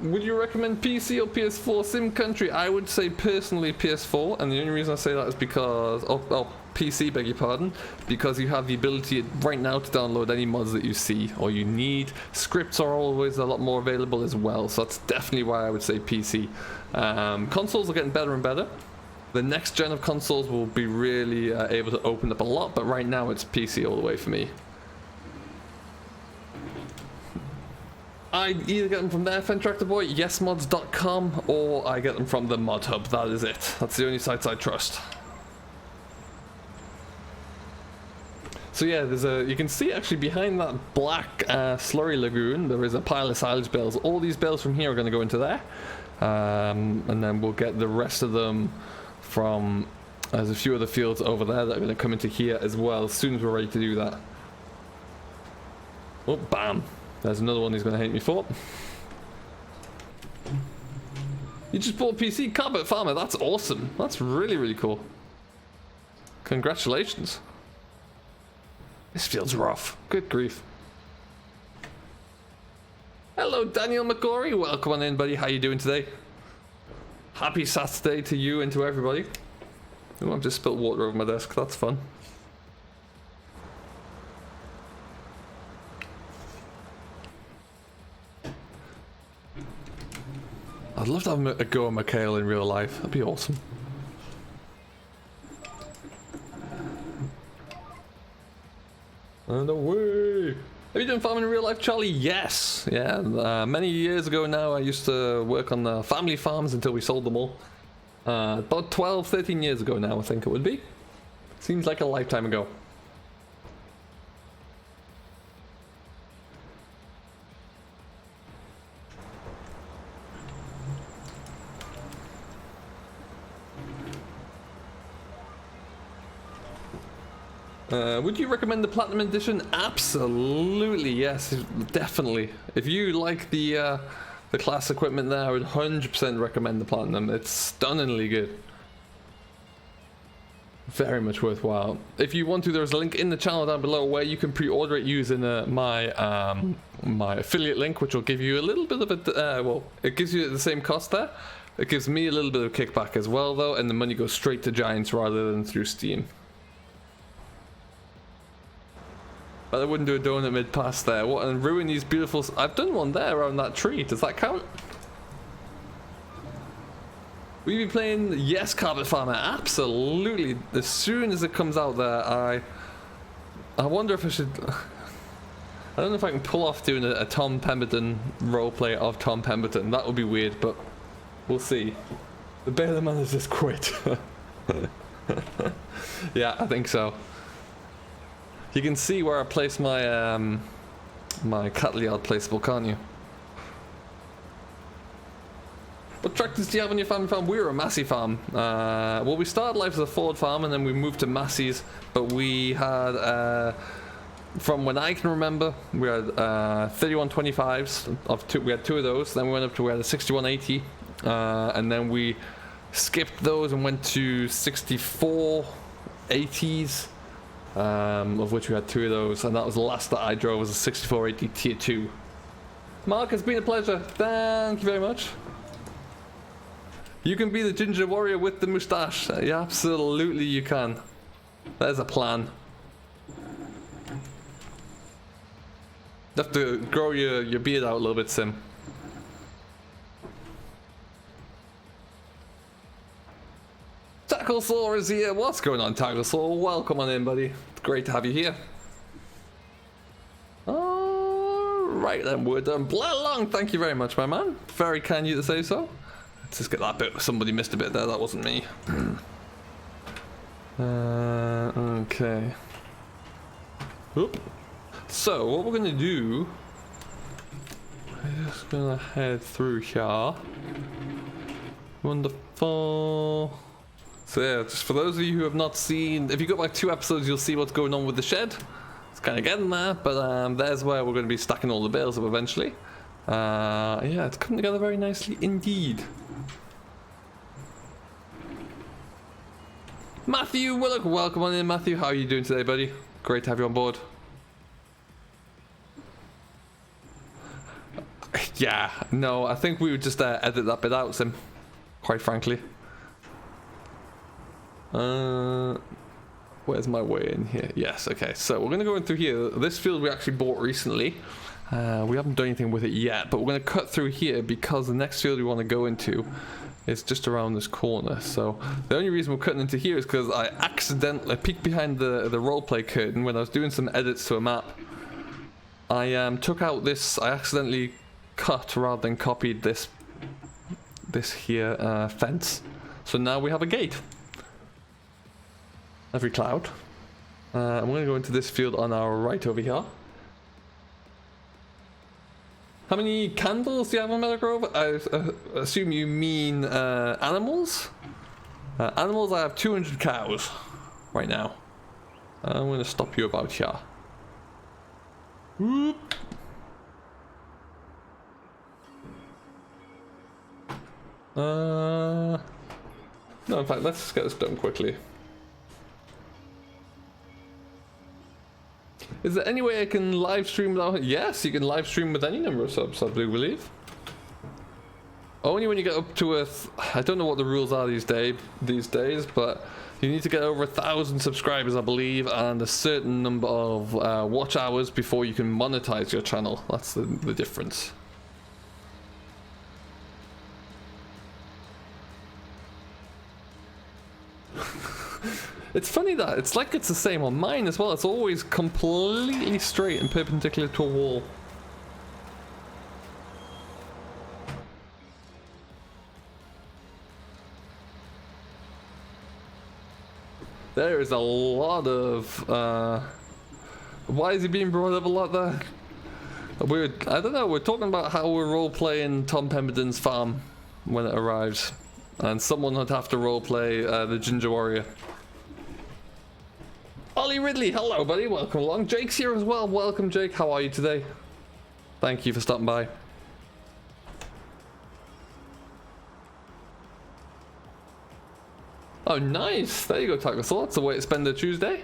Would you recommend PC or PS4 Sim Country? I would say personally PS4, and the only reason I say that is because PC, beg your pardon, because you have the ability right now to download any mods that you see or you need. Scripts are always a lot more available as well, so that's definitely why I would say PC. Consoles are getting better and better. The next gen of consoles will be really able to open up a lot, but right now it's PC all the way for me. I either get them from there, Fentractor Boy, yesmods.com, or I get them from the Mod Hub. That is it. That's the only sites I trust. So yeah, there's you can see actually behind that black slurry lagoon, there is a pile of silage bales. All these bales from here are going to go into there. And then we'll get the rest of them from, there's a few other fields over there that are going to come into here as well, as soon as we're ready to do that. Oh, bam. There's another one he's going to hate me for. You just bought PC Carpet Farmer. That's awesome. That's really, really cool. Congratulations. This feels rough. Good grief. Hello, Daniel McGorry. Welcome on in, buddy. How you doing today? Happy Saturday to you and to everybody. Oh, I've just spilled water over my desk. That's fun. I'd love to have a go at Mikhail in real life. That'd be awesome. And away! Have you done farming in real life, Charlie? Yes! Yeah, many years ago now I used to work on the family farms until we sold them all. About 12, 13 years ago now I think it would be. Seems like a lifetime ago. Would you recommend the Platinum Edition? Absolutely, yes, definitely. If you like the class equipment there, I would 100% recommend the Platinum. It's stunningly good. Very much worthwhile. If you want to, there's a link in the channel down below where you can pre-order it using my my affiliate link, which will give you a little bit of a, well, it gives you the same cost there. It gives me a little bit of kickback as well though, and the money goes straight to Giants rather than through Steam. But I wouldn't do a donut mid-pass there. What, and ruin these beautiful... I've done one there around that tree. Does that count? Will you be playing? Yes, Carpet Farmer. Absolutely. As soon as it comes out there, I wonder if I should... I don't know if I can pull off doing a Tom Pemberton roleplay of Tom Pemberton. That would be weird, but we'll see. The Baylor man has just quit. Yeah, I think so. You can see where I place my my cattle yard placeable, can't you? What tractors do you have on your family farm? We were a Massey farm. Well, we started life as a Ford farm and then we moved to Massey's, but we had, from when I can remember, we had 3125s, we had two of those, then we went up to, we had a 6180, and then we skipped those and went to 6480s. Of which we had two of those, and that was the last that I drove, was a 6480 Tier 2. Mark, it's been a pleasure. Thank you very much. You can be the ginger warrior with the moustache. Yeah, absolutely you can. There's a plan. You have to grow your beard out a little bit, Sim. Tacklesaw is here. What's going on, Tacklesaw? Welcome on in, buddy. It's great to have you here. Alright. Right then, we're done. Long, thank you very much, my man. Very kind of you to say so. Let's just get that bit. Somebody missed a bit there. That wasn't me. Okay. Oop. So, what we're going to do... I'm just going to head through here. Wonderful. So yeah, just for those of you who have not seen... If you go back 2 episodes, you'll see what's going on with the shed. It's kind of getting there, but there's where we're going to be stacking all the bales up eventually. Yeah, it's coming together very nicely indeed. Matthew Willock, welcome on in, Matthew. How are you doing today, buddy? Great to have you on board. Yeah, no, I think we would just edit that bit out, Sim. Quite frankly. Where's my way in here? Yes, okay, so we're going to go in through here. This field we actually bought recently. We haven't done anything with it yet, but we're going to cut through here because the next field we want to go into is just around this corner. So the only reason we're cutting into here is because I accidentally peeked behind the roleplay curtain when I was doing some edits to a map. I took out this, I accidentally cut rather than copied this here fence. So now we have a gate. Every cloud. I'm going to go into this field on our right over here. How many candles do you have on Meadow Grove? I assume you mean animals? Animals, I have 200 cows right now. I'm going to stop you about here. Whoop. No, in fact, let's just get this done quickly. Is there any way I can live stream without... Yes, you can live stream with any number of subs, I do believe. Only when you get up to I don't know what the rules are these days, but you need to get over 1,000 subscribers, I believe, and a certain number of watch hours before you can monetize your channel. That's the difference. It's funny that it's like it's the same on mine as well. It's always completely straight and perpendicular to a wall. There is a lot of why is he being brought up a lot there? I don't know, we're talking about how we're role-playing Tom Pemberton's farm when it arrives. And someone would have to roleplay the Ginger Warrior. Ollie Ridley, hello buddy, welcome along. Jake's here as well, welcome Jake, how are you today? Thank you for stopping by. Oh nice, there you go Tackle. That's the way to spend a Tuesday.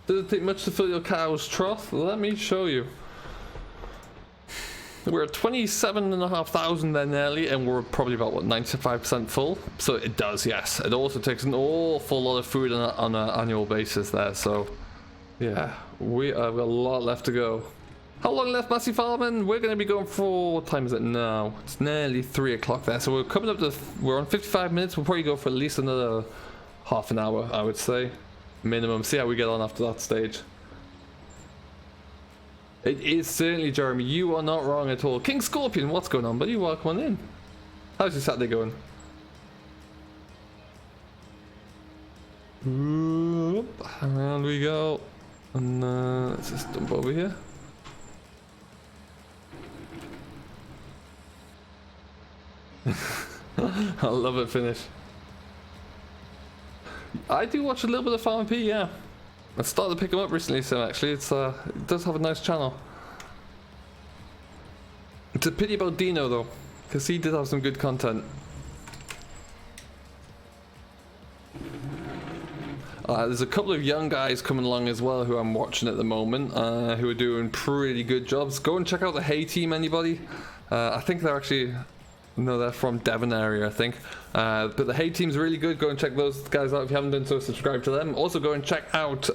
Does it take much to fill your cow's trough? Let me show you. We're at 27,500 there nearly, and we're probably about, what, 95% full? So it does, yes. It also takes an awful lot of food on an annual basis there, so... Yeah, we've got a lot left to go. How long left, Massey Farman? We're going to be going for... What time is it now? It's nearly 3 o'clock there, so we're coming up to... We're on 55 minutes, we'll probably go for at least another half an hour, I would say. Minimum. See how we get on after that stage. It is certainly, Jeremy. You are not wrong at all. King Scorpion, what's going on, buddy? Welcome on in. How's your Saturday going? Oop, around we go. And let's just dump over here. I love it, finish. I do watch a little bit of Farm P, yeah. I started to pick him up recently, so actually it does have a nice channel. It's a pity about Dino though, because he did have some good content. There's a couple of young guys coming along as well who I'm watching at the moment, who are doing pretty good jobs. Go and check out the Hay Team, anybody. I think they're actually... No, they're from Devon area, I think. But the Hay Team's really good. Go and check those guys out if you haven't done so. Subscribe to them. Also, go and check out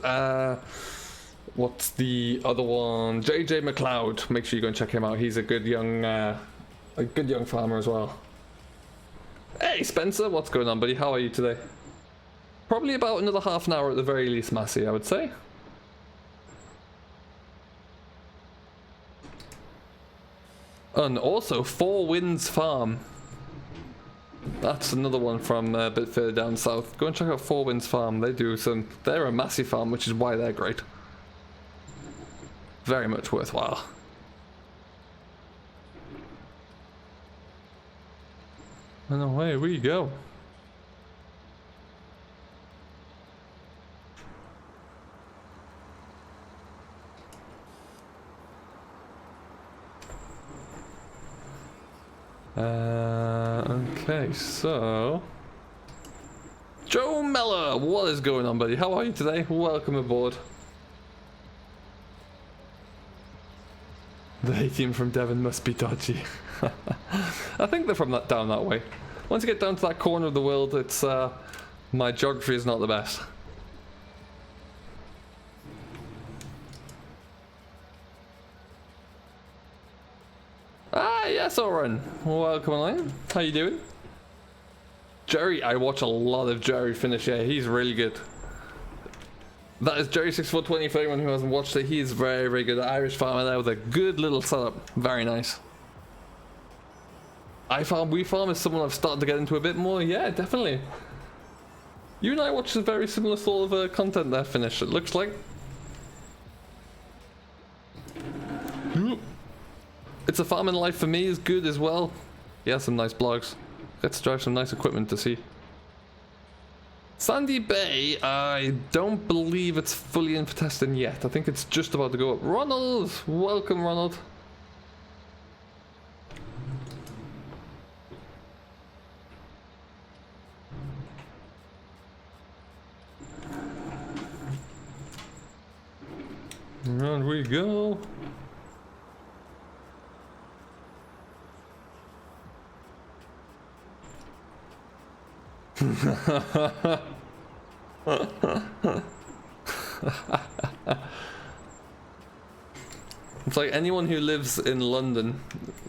what's the other one? JJ McLeod. Make sure you go and check him out. He's a good young farmer as well. Hey, Spencer, what's going on, buddy? How are you today? Probably about another half an hour at the very least, Massey, I would say. And also, Four Winds Farm. That's another one from a bit further down south. Go and check out Four Winds Farm. They're a massive farm, which is why they're great. Very much worthwhile. And away we go. Okay, so Joe Meller, what is going on, buddy? How are you today? Welcome aboard. The A-team from Devon must be dodgy. I think they're from down that way. Once you get down to that corner of the world, it's my geography is not the best. Ah, yes, Oren. Welcome along. How you doing? Jerry, I watch a lot of Jerry finish. Yeah, he's really good. That is Jerry6420 for anyone who hasn't watched it. He is very, very good. Irish farmer there with a good little setup. Very nice. We farm is someone I've started to get into a bit more. Yeah, definitely. You and I watch a very similar sort of content there, Finish, it looks like. It's a farming life for me is good as well. Yeah, some nice blogs. Get to drive some nice equipment to see. Sandy Bay, I don't believe it's fully in for testing yet. I think it's just about to go up. Ronald! Welcome, Ronald. And we go. It's like anyone who lives in London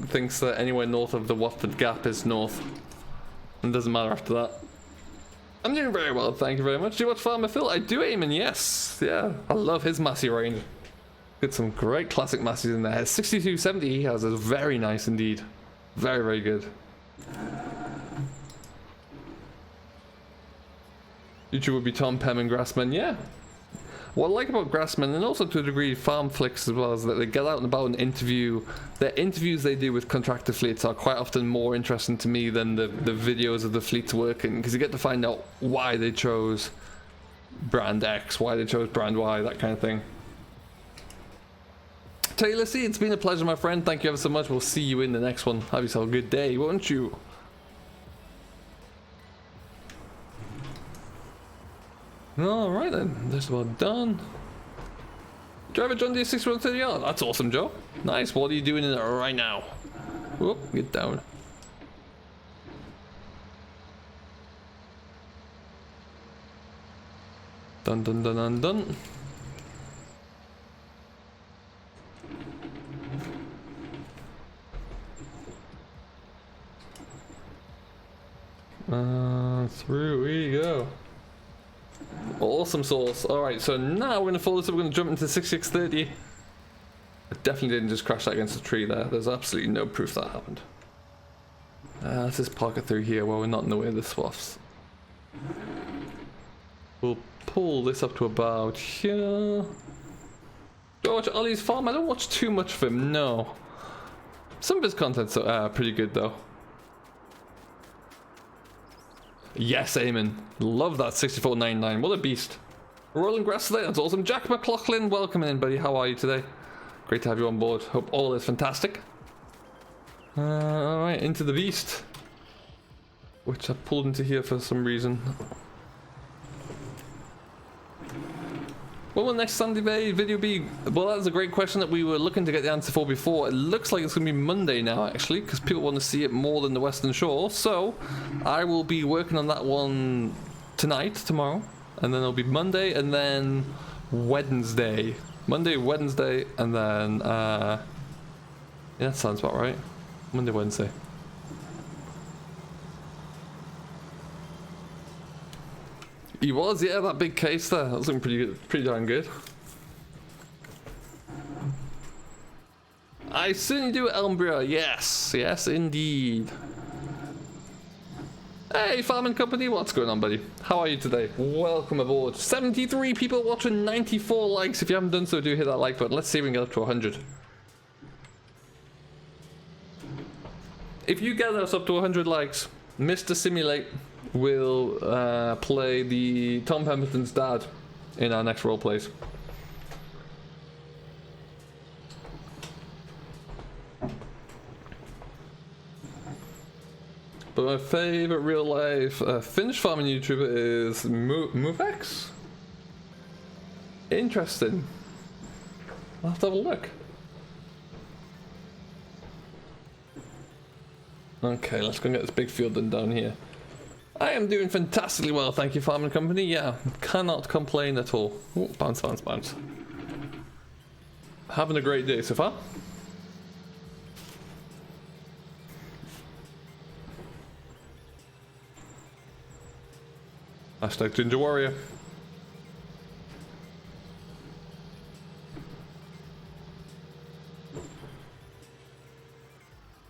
thinks that anywhere north of the Watford Gap is north. And doesn't matter after that. I'm doing very well, thank you very much. Do you watch Farmer Phil? I do, Eamon, yes. Yeah, I love his Massey range. Got some great classic Masseys in there. 6270 he has is very nice indeed. Very, very good. YouTube would be Tom Pem and Grassman, yeah. What I like about Grassman, and also to a degree Farm Flicks as well, is that they get out and about and interview. The interviews they do with contractor fleets are quite often more interesting to me than the videos of the fleets working, because you get to find out why they chose brand X, why they chose brand Y, that kind of thing. Taylor C, it's been a pleasure, my friend. Thank you ever so much. We'll see you in the next one. Have yourself a good day, won't you? Alright then, just about done. Driver John Deere 6130. Oh, that's awesome, Joe. Nice. What are you doing in it right now? Whoop, get down. Dun dun dun dun dun. Through we go. Awesome sauce. Alright, so now we're going to follow this up. We're going to jump into 6630. I definitely didn't just crash that against the tree there. There's absolutely no proof that happened. Let's just park it through here while we're not in the way of the swaths. We'll pull this up to about here. Do I watch Ollie's farm? I don't watch too much of him, no. Some of his content's pretty good though. Yes, Eamon. Love that 6499. What a beast. Rolling grass today. That's awesome. Jack McLaughlin, welcome in, buddy. How are you today? Great to have you on board. Hope all is fantastic. Alright, into the beast. Which I pulled into here for some reason. When will next Sandy Bay video be? Well, that's a great question that we were looking to get the answer for before. It looks like it's going to be Monday now, actually, because people want to see it more than the Western Shore. So, I will be working on that one tonight, tomorrow, and then it'll be Monday, and then Wednesday. Monday, Wednesday, and then, yeah, that sounds about right. Monday, Wednesday. He was, yeah, that big case there. That was looking pretty good, pretty darn good. I certainly do, Elmbria. Yes, yes, indeed. Hey, Farming Company, what's going on, buddy? How are you today? Welcome aboard. 73 people watching, 94 likes. If you haven't done so, do hit that like button. Let's see if we can get up to 100. If you get us up to 100 likes, Mr. Simulate will play the Tom Pemberton's dad in our next roleplays. But my favorite real life Finnish farming YouTuber is Movex. Interesting. I'll have to have a look. Okay, let's go and get this big field done down here. I am doing fantastically well, thank you, Farming Company. Yeah, cannot complain at all. Ooh, bounce, bounce, bounce. Having a great day so far. Hashtag Ginger Warrior.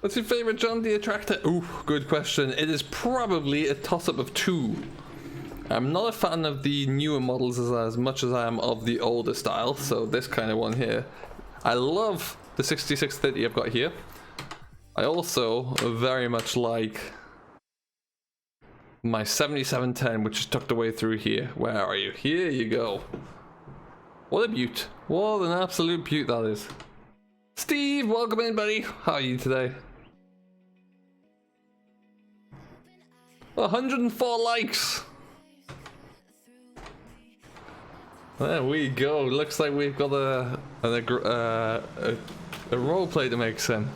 What's your favorite John Deere tractor? Ooh, good question. It is probably a toss-up of two. I'm not a fan of the newer models as much as I am of the older style, so this kind of one here. I love the 6630 I've got here. I also very much like my 7710, which is tucked away through here. Where are you? Here you go. What a beaut. What an absolute beaut that is. Steve, welcome in, buddy. How are you today? 104 likes. There we go. Looks like we've got a role play to make, Sim.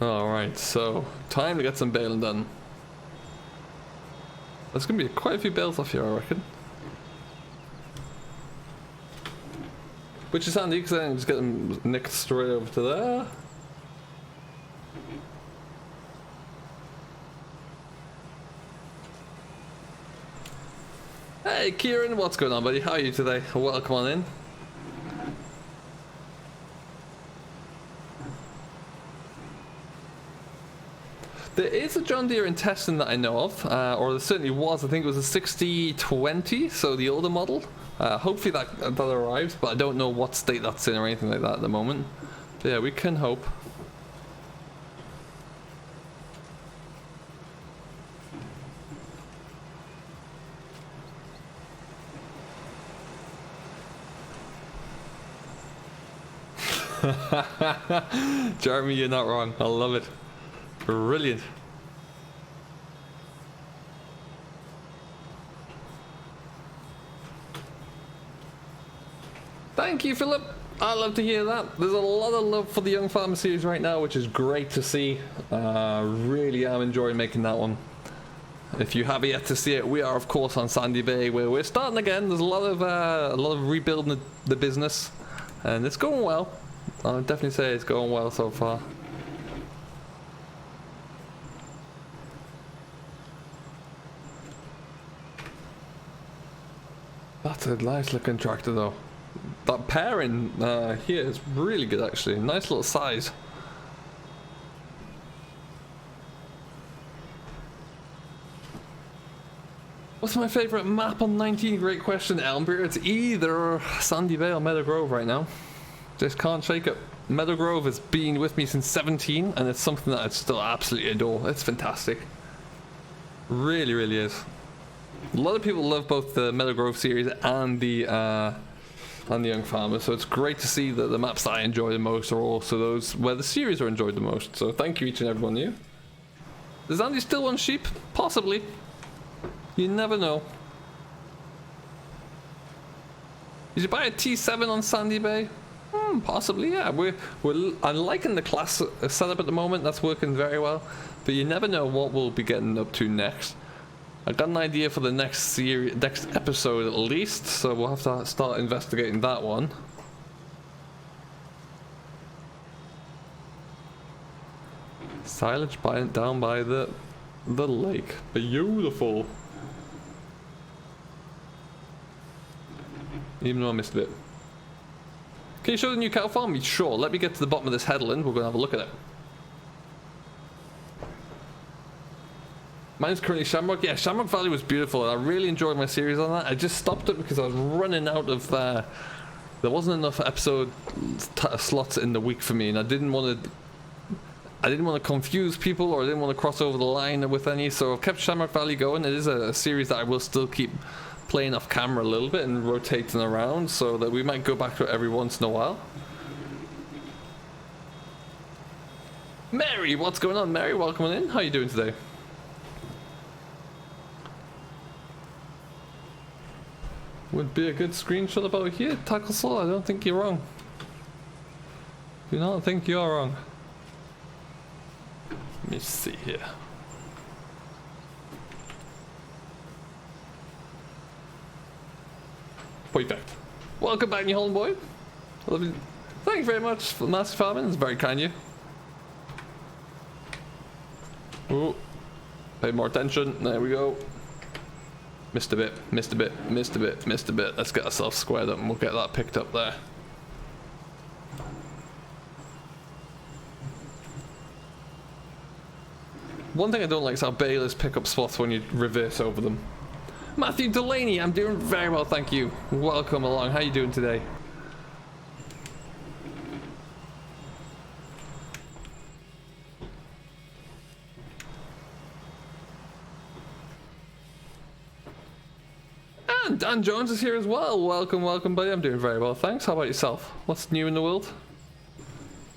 Alright, so time to get some baling done. There's gonna be quite a few bales off here, I reckon. Which is handy because I can just get them nicked straight over to there. Hey Kieran, what's going on, buddy? How are you today? Welcome on in. There is a John Deere in testing that I know of, or there certainly was. I think it was a 6020, so the older model. Hopefully that arrives, but I don't know what state that's in or anything like that at the moment. But yeah, we can hope. Jeremy, you're not wrong. I love it. Brilliant. Thank you, Philip. I love to hear that. There's a lot of love for the Young Farmer series right now, which is great to see. Really am enjoying making that one. If you have yet to see it, we are of course on Sandy Bay, where we're starting again. There's a lot of rebuilding the business, and it's going well. I'll definitely say it's going well so far. That's a nice looking tractor though. That pairing here is really good actually. Nice little size. What's my favourite map on 19? Great question, Elmbria. It's either Sandy Bay or Meadow Grove right now. Just can't shake it. Meadow Grove has been with me since 17 and it's something that I still absolutely adore. It's fantastic. Really, really is. A lot of people love both the Meadow Grove series and the Young Farmer, so it's great to see that the maps that I enjoy the most are also those where the series are enjoyed the most. So thank you each and every one of you. Does Andy still want sheep? Possibly. You never know. Did you buy a T7 on Sandy Bay? Possibly, yeah. I'm liking the class setup at the moment. That's working very well. But you never know what we'll be getting up to next. I got an idea for the next series, next episode at least, so we'll have to start investigating that one. Silage down by the lake. Beautiful. Even though I missed a bit. Can you show the new cow farm? Sure, let me get to the bottom of this headland, we're going to have a look at it. Mine's currently Shamrock. Yeah, Shamrock Valley was beautiful, and I really enjoyed my series on that. I just stopped it because I was running out of... there wasn't enough episode slots in the week for me, and I didn't want to confuse people, or I didn't want to cross over the line with any, so I've kept Shamrock Valley going. It is a series that I will still keep playing off camera a little bit and rotating around, so that we might go back to it every once in a while. Mary, what's going on? Mary, welcome on in. How are you doing today? Would be a good screenshot about here, Tackle Saw. I don't think you're wrong. Do not think you're wrong. Let me see here. Perfect. Welcome back, New Holland boy. Thank you very much for the massive farming. It's very kind of you. Ooh. Pay more attention. There we go. Missed a bit, missed a bit, missed a bit, missed a bit. Let's get ourselves squared up and we'll get that picked up there. One thing I don't like is how balers pick up spots when you reverse over them. Matthew Delaney, I'm doing very well, thank you. Welcome along. How are you doing today? And Dan Jones is here as well. Welcome, welcome, buddy. I'm doing very well, thanks. How about yourself? What's new in the world?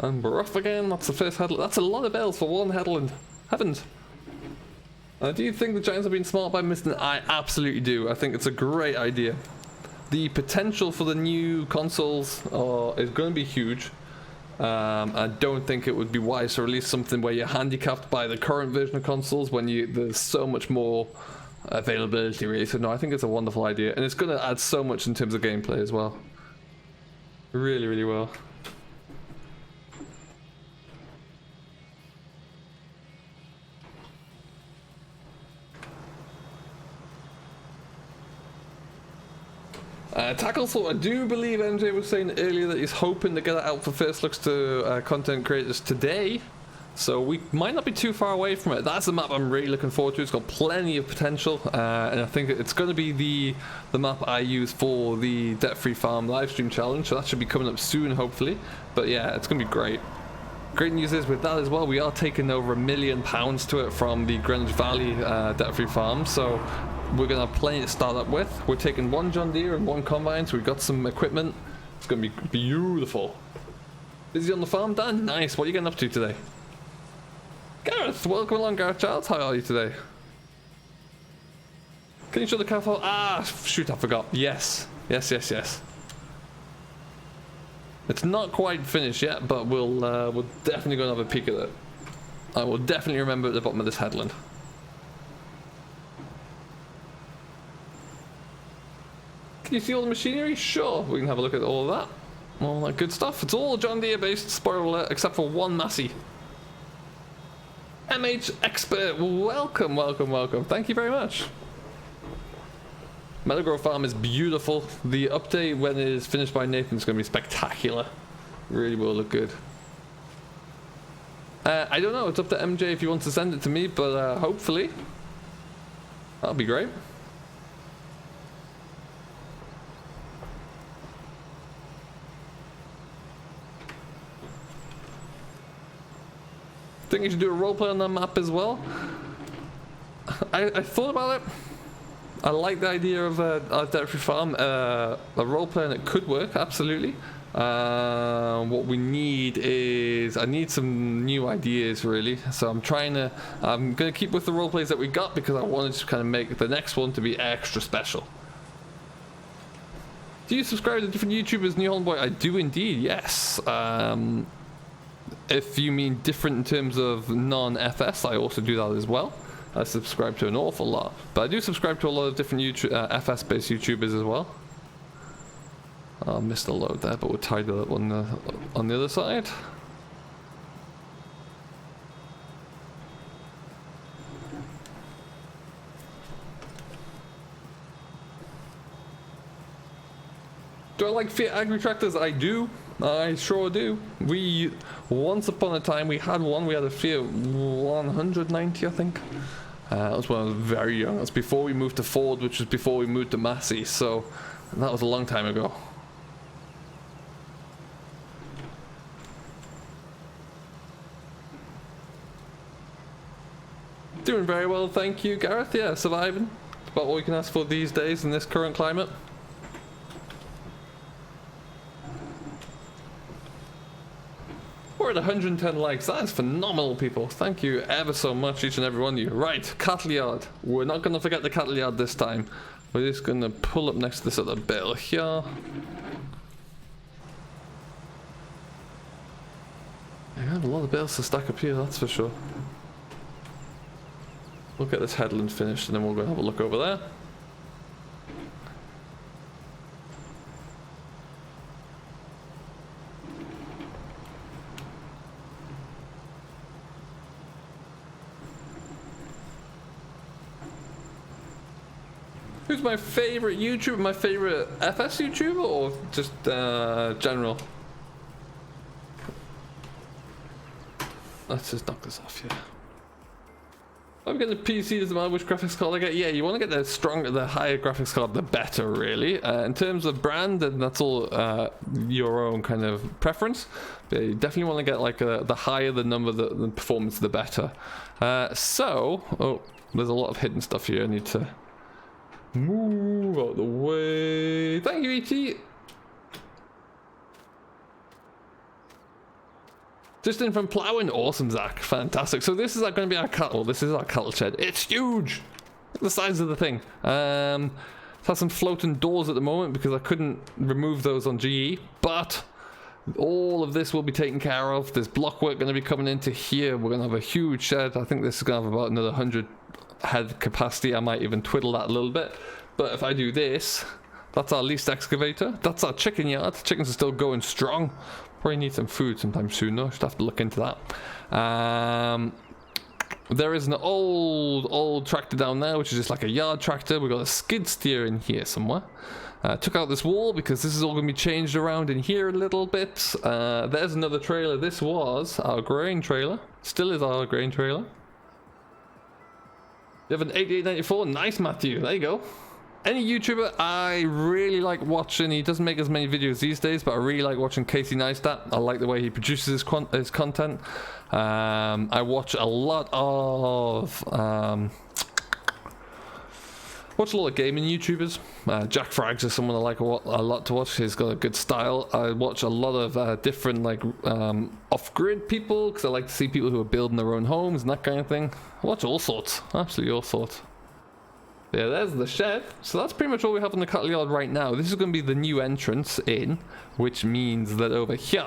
I'm rough again. That's the first headland. That's a lot of bells for one headland. Heavens. Do you think the Giants have been smart by missing it? I absolutely do. I think it's a great idea. The potential for the new consoles is going to be huge. I don't think it would be wise to release something where you're handicapped by the current version of consoles when there's so much more availability, really. So no, I think it's a wonderful idea, and it's going to add so much in terms of gameplay as well. Really, really well. Tackle Sort, I do believe MJ was saying earlier that he's hoping to get it out for first looks to content creators today, so we might not be too far away from it. That's a map I'm really looking forward to. It's got plenty of potential, and I think it's going to be the map I use for the debt-free farm livestream challenge, so that should be coming up soon, hopefully. But yeah, it's going to be great. Great news is with that as well, we are taking over £1 million to it from the Greenwich Valley debt-free farm, so we're going to have plenty to start up with. We're taking one John Deere and one combine, so we've got some equipment. It's going to be beautiful. Busy on the farm, Dan? Nice. What are you getting up to today? Gareth, welcome along, Gareth Childs. How are you today? Can you show the cow? Ah, shoot, I forgot. Yes. Yes, yes, yes. It's not quite finished yet, but we'll definitely go and have a peek at it. I will definitely remember at the bottom of this headland. Can you see all the machinery? Sure, we can have a look at all of that. All that good stuff. It's all John Deere based, spoiler alert, except for one Massey. MH Expert, welcome, welcome, welcome. Thank you very much. Meadow Grove Farm is beautiful. The update when it is finished by Nathan is going to be spectacular. Really will look good. I don't know, it's up to MJ if he wants to send it to me, but hopefully. That'll be great. Think you should do a roleplay on that map as well. I thought about it. I like the idea of a debt-free farm, a roleplay, and it could work, absolutely. What we need is, I need some new ideas, really. So I'm going to keep with the roleplays that we got because I wanted to kind of make the next one to be extra special. Do you subscribe to different YouTubers, New Holland Boy? I do indeed, yes. If you mean different in terms of non-FS, I also do that as well. I subscribe to an awful lot, but I do subscribe to a lot of different YouTube, FS-based YouTubers as well. I missed a load there, but we'll tidy that up on the other side. Do I like Fiat Agri tractors? I do. I sure do. Once upon a time we had one. We had a Fiat 190, I think. That was when I was very young. That's before we moved to Ford, which was before we moved to Massey. So that was a long time ago. Doing very well, thank you, Gareth. Yeah, surviving. It's about all you can ask for these days in this current climate. We're at 110 likes. That is phenomenal, people. Thank you ever so much, each and every one of you. Right, cattle yard. We're not going to forget the cattle yard this time. We're just going to pull up next to this other bale here. I have a lot of bales to stack up here, that's for sure. We'll get this headland finished and then we'll go have a look over there. Who's my favorite YouTuber? My favorite FS YouTuber or just general? Let's just knock this off here. I'm getting the PC, doesn't matter which graphics card I get. Yeah, you want to get the higher graphics card, the better, really. In terms of brand, then that's all your own kind of preference. But you definitely want to get like the higher the number, the performance, the better. Oh, there's a lot of hidden stuff here. I need to move out the way. Thank you, ET. Just in from Ploughing. Awesome, Zach. Fantastic. So this is going to be our cattle. This is our cattle shed. It's huge. The size of the thing. It has some floating doors at the moment because I couldn't remove those on GE. But all of this will be taken care of. There's block work going to be coming into here. We're going to have a huge shed. I think this is going to have about another 100 head capacity. I might even twiddle that a little bit. But if I do this, that's our least excavator. That's our chicken yard. Chickens are still going strong. Probably need some food sometime soon though. Should have to look into that. There is an old tractor down there, which is just like a yard tractor. We've got a skid steer in here somewhere. Took out this wall because this is all going to be changed around in here a little bit. There's another trailer. This was our grain trailer. Still is our grain trailer. You have an 8894. Nice, Matthew. There you go. Any YouTuber I really like watching, he doesn't make as many videos these days, but I really like watching Casey Neistat. I like the way he produces his content. I watch a lot of gaming YouTubers. Jack Frags is someone I like a lot to watch. He's got a good style. I watch a lot of different like off-grid people because I like to see people who are building their own homes and that kind of thing. I watch all sorts, absolutely all sorts. Yeah, there's the shed. So that's pretty much all we have on the cattle yard right now. This is going to be the new entrance in, which means that over here,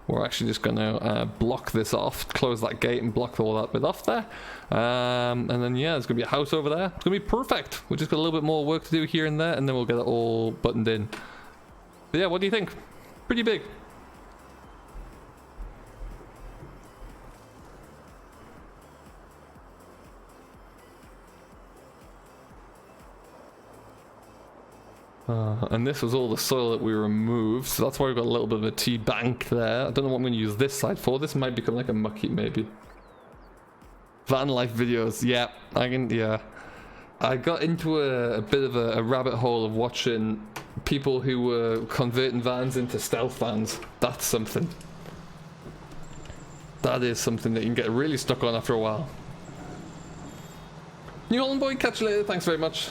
we're actually just going to block this off, close that gate and block all that bit off there. And then, yeah, there's going to be a house over there. It's going to be perfect. We've just got a little bit more work to do here and there, and then we'll get it all buttoned in. But yeah, what do you think? Pretty big. And this was all the soil that we removed, so that's why we've got a little bit of a T-bank there. I don't know what I'm going to use this side for. This might become like a mucky, maybe. Van life videos, yeah. I got into a bit of a rabbit hole of watching people who were converting vans into stealth vans. That's something. That is something that you can get really stuck on after a while. New Holland boy, catch you later. Thanks very much.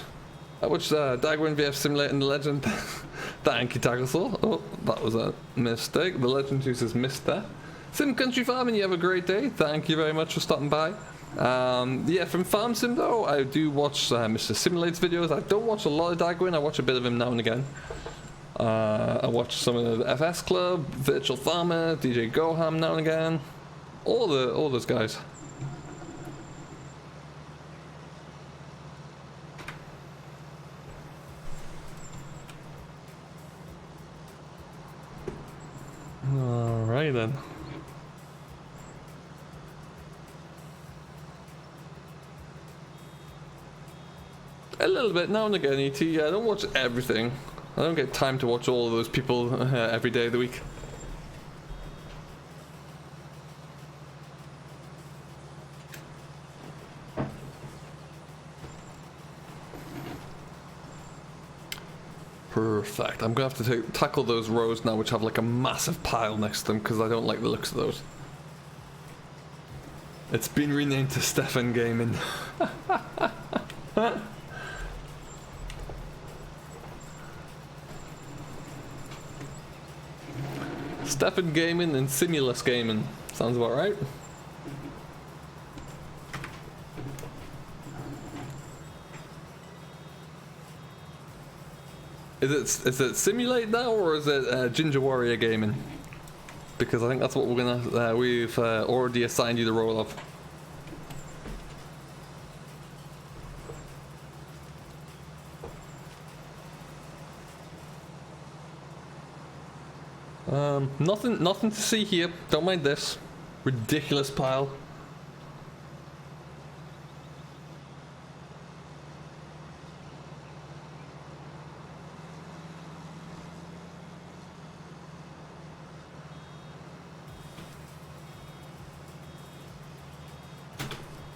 I watched Dagwin VF Simulator and the Legend. Thank you, Tacklesaw. Oh, that was a mistake. The Legend who says missed there. Sim Country Farming, you have a great day. Thank you very much for stopping by. Yeah, from Farm Sim though, I do watch Mr. Simulate's videos. I don't watch a lot of Dagwin. I watch a bit of him now and again. I watch some of the FS Club, Virtual Farmer, DJ Goham now and again. All those guys. Alright then. A little bit now and again, ET. Yeah, I don't watch everything. I don't get time to watch all of those people every day of the week. Perfect. I'm going to have to tackle those rows now, which have like a massive pile next to them, because I don't like the looks of those. It's been renamed to Stefan Gaming. Stefan Gaming and Simulus Gaming. Sounds about right. Is it Simulate now, or is it Ginger Warrior Gaming? Because I think that's what we're gonna we've already assigned you the role of. Nothing to see here. Don't mind this ridiculous pile.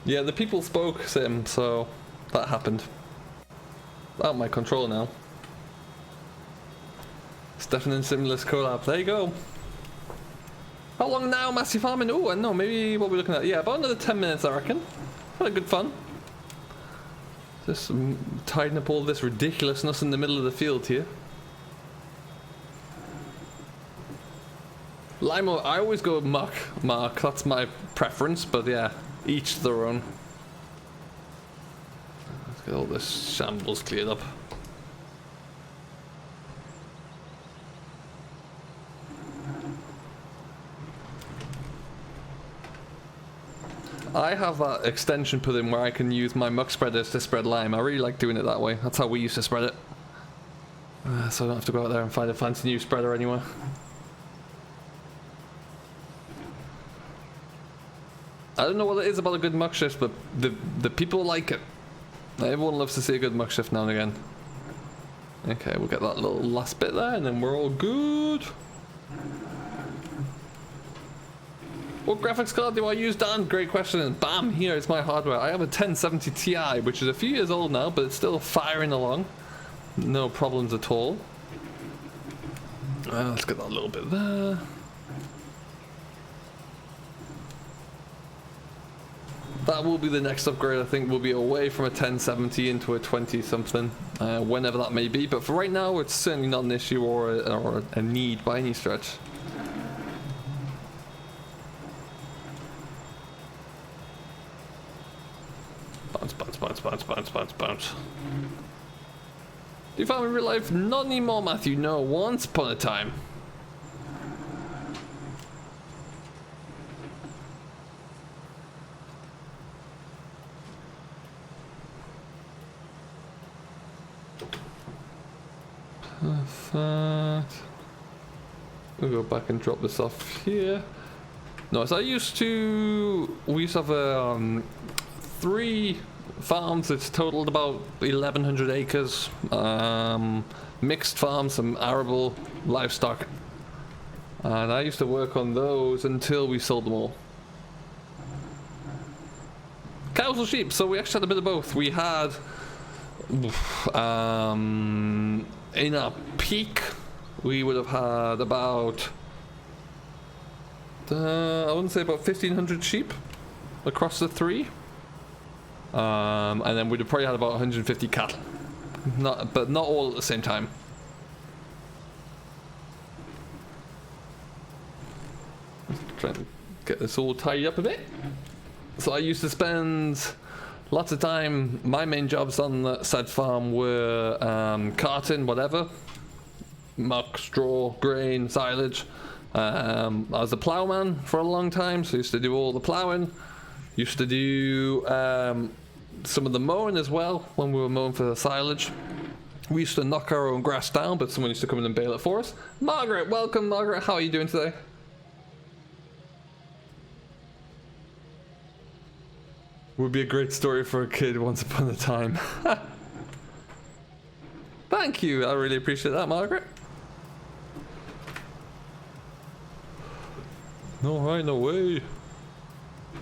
Yeah, the people spoke, Sim, so that happened. Out of my control now. Stefan and Simulus collab. There you go. How long now, Massive Farming? Oh, I don't know, maybe what we're looking at. Yeah, about another 10 minutes, I reckon. Had a good fun. Just tidying up all this ridiculousness in the middle of the field here. Limo, I always go with Muck. Mark, that's my preference, but yeah, each their own. Let's get all this shambles cleared up. I have that extension put in where I can use my muck spreaders to spread lime. I really like doing it that way. That's how we used to spread it. So I don't have to go out there and find a fancy new spreader anywhere. I don't know what it is about a good muck shift, but the people like it. Everyone loves to see a good muck shift now and again. Okay, we'll get that little last bit there and then we're all good. What graphics card do I use, Dan? Great question, and bam, here is my hardware. I have a 1070 Ti, which is a few years old now, but it's still firing along. No problems at all. Let's get that little bit there. That will be the next upgrade. I think we'll be away from a 1070 into a 20 something, whenever that may be. But for right now, it's certainly not an issue or a need by any stretch. Bounce. Do you find in real life? Not anymore, Matthew. No, once upon a time. Perfect. We'll go back and drop this off here. No, so we used to have 3 farms. It's totaled about 1,100 acres. Mixed farms, some arable livestock. And I used to work on those until we sold them all. Cows or sheep, so we actually had a bit of both. We had, in our peak, we would have had about, I wouldn't say about 1,500 sheep across the 3. And then we'd have probably had about 150 cattle. But not all at the same time. Let's try and get this all tidied up a bit. So I used to spend lots of time, my main jobs on the said farm were carting, whatever. Muck, straw, grain, silage. I was a ploughman for a long time, so I used to do all the ploughing. Used to do some of the mowing as well when we were mowing for the silage. We used to knock our own grass down, but someone used to come in and bale it for us. Margaret, welcome, Margaret. How are you doing today? Would be a great story for a kid once upon a time. Thank you. I really appreciate that, Margaret. No, right, no way.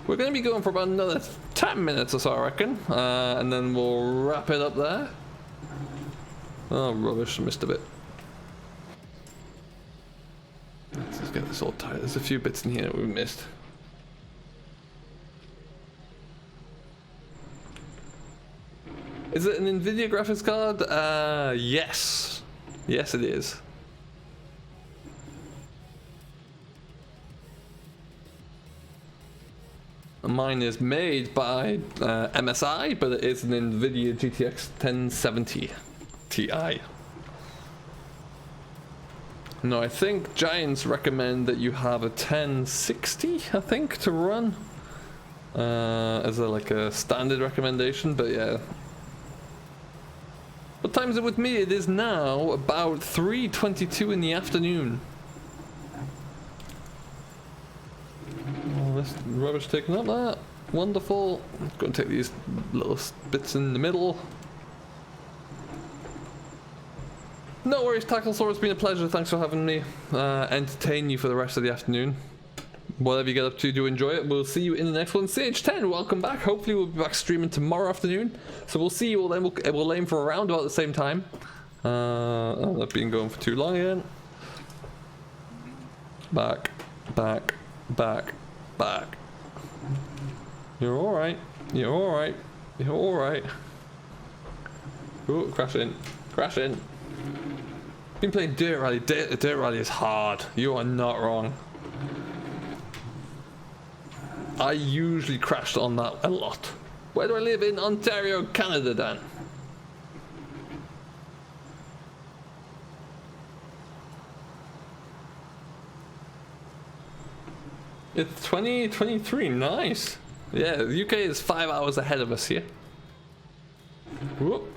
We're going to be going for about another 10 minutes or so, I reckon. And then we'll wrap it up there. Oh, rubbish. I missed a bit. Let's just get this all tight. There's a few bits in here that we missed. Is it an NVIDIA graphics card? Yes. Yes, it is. Mine is made by MSI, but it is an NVIDIA GTX 1070 Ti. No, I think Giants recommend that you have a 1060, I think, to run. As like a standard recommendation, but yeah. What time is it with me? It is now about 3:22 in the afternoon. Oh, this rubbish taking up that. Wonderful. I'm going to take these little bits in the middle. No worries, Tacklesaur. It's been a pleasure. Thanks for having me entertain you for the rest of the afternoon. Whatever you get up to, do enjoy it. We'll see you in the next one. CH10, welcome back. Hopefully we'll be back streaming tomorrow afternoon. So we'll see you all then. We'll aim for around about the same time. Oh, I've been going for too long again. Back, back, back, back. You're alright. You're alright. You're alright. Oh, crash in. Crash in. Been playing Dirt Rally. Dirt Rally is hard. You are not wrong. I usually crashed on that a lot. Where do I live? In Ontario, Canada, Dan. It's 2023, nice. Yeah, the UK is 5 hours ahead of us here. Whoop.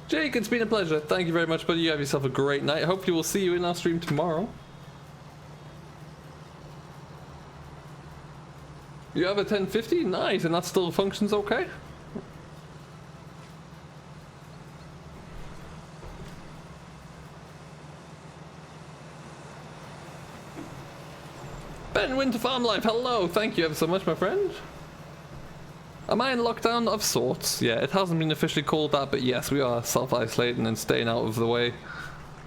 Jake, it's been a pleasure. Thank you very much, buddy. You have yourself a great night. Hopefully we'll see you in our stream tomorrow. You have a 1050? Nice, and that still functions okay? Ben Winter Farm Life, hello. Thank you ever so much, my friend. Am I in lockdown? Of sorts. Yeah, it hasn't been officially called that, but yes, we are self-isolating and staying out of the way.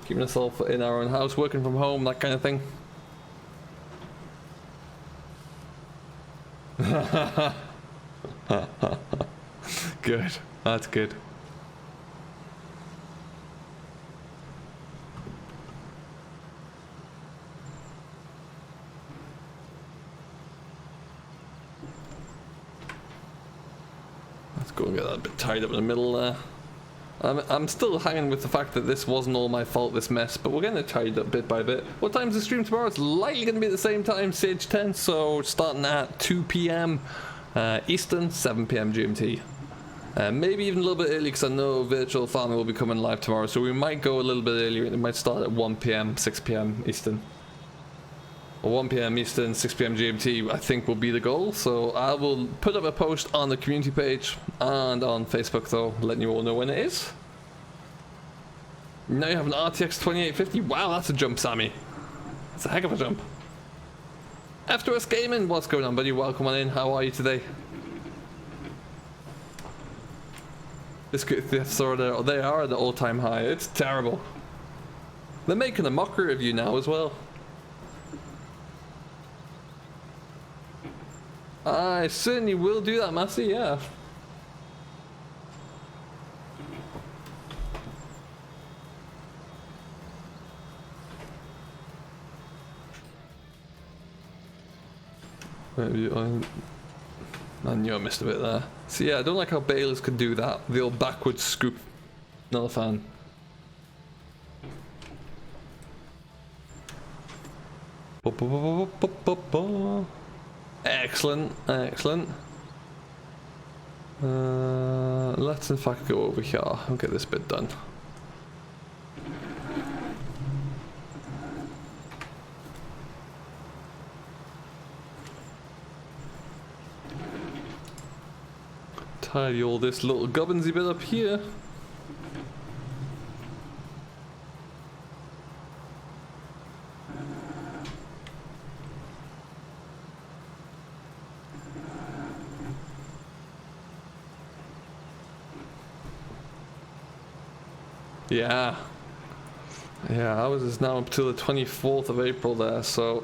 Keeping ourselves in our own house, working from home, that kind of thing. Good. That's good. Let's go and get that a bit tied up in the middle there. I'm still hanging with the fact that this wasn't all my fault, this mess, but we're getting it tied up bit by bit. What time's the stream tomorrow? It's likely going to be at the same time, Sage 10, so starting at 2 p.m. Eastern, 7 p.m. GMT. Maybe even a little bit early, because I know Virtual Farming will be coming live tomorrow, so we might go a little bit earlier. It might start at 1 p.m., 6 p.m. Eastern. Or 1 p.m. Eastern, 6 p.m. GMT, I think will be the goal. So I will put up a post on the community page and on Facebook, though, letting you all know when it is. Now you have an RTX 2850. Wow, that's a jump, Sammy. That's a heck of a jump. After Us Gaming, what's going on, buddy? Welcome on in. How are you today? Biscuit thefts are they are at the all-time high. It's terrible. They're making a mockery of you now as well. I certainly will do that, Massey, yeah. Maybe I knew I missed a bit there. So yeah, I don't like how balers can do that. The old backwards scoop. Not a fan. Excellent, excellent. Let's in fact go over here and get this bit done. Tidy all this little gubbins bit up here. Yeah, ours is now up to the 24th of April there, so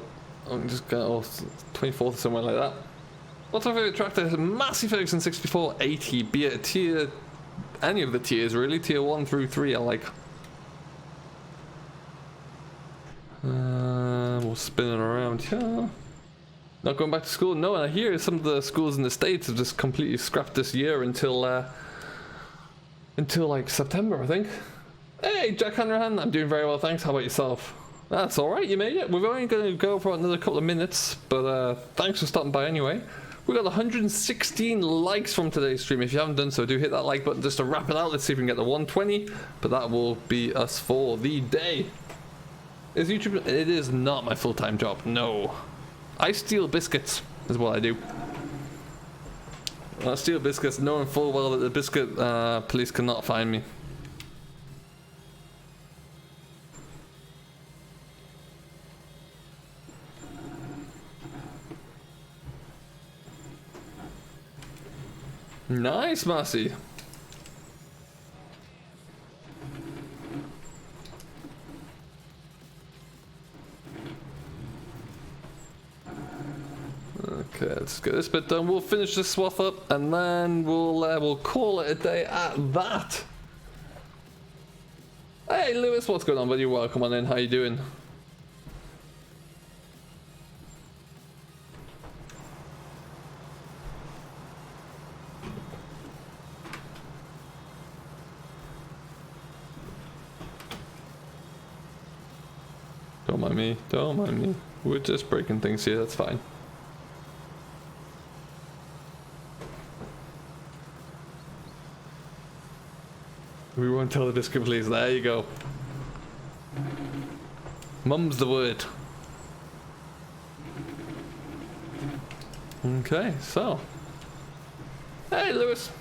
I'm just going to 24th or somewhere like that. What's my favourite tractor? Massey Ferguson 6480, be it a tier, any of the tiers really, tier 1 through 3 I like. We're spinning around here. Not going back to school? No, and I hear some of the schools in the States have just completely scrapped this year until like September, I think. Hey, Jack Hanrahan, I'm doing very well, thanks. How about yourself? That's alright, you made it. We're only going to go for another couple of minutes, but thanks for stopping by anyway. We got 116 likes from today's stream. If you haven't done so, do hit that like button just to wrap it out. Let's see if we can get the 120, but that will be us for the day. Is YouTube? It is not my full-time job, no. I steal biscuits, is what I do. I steal biscuits knowing full well that the biscuit police cannot find me. Nice, Massey. Okay, let's get this bit done. We'll finish this swath up, and then we'll call it a day at that. Hey, Lewis, what's going on, buddy? Welcome on in. How you doing? Don't mind me, don't mind me. We're just breaking things here, that's fine. We won't tell the biscuit please, there you go. Mum's the word. Okay, so. Hey, Lewis.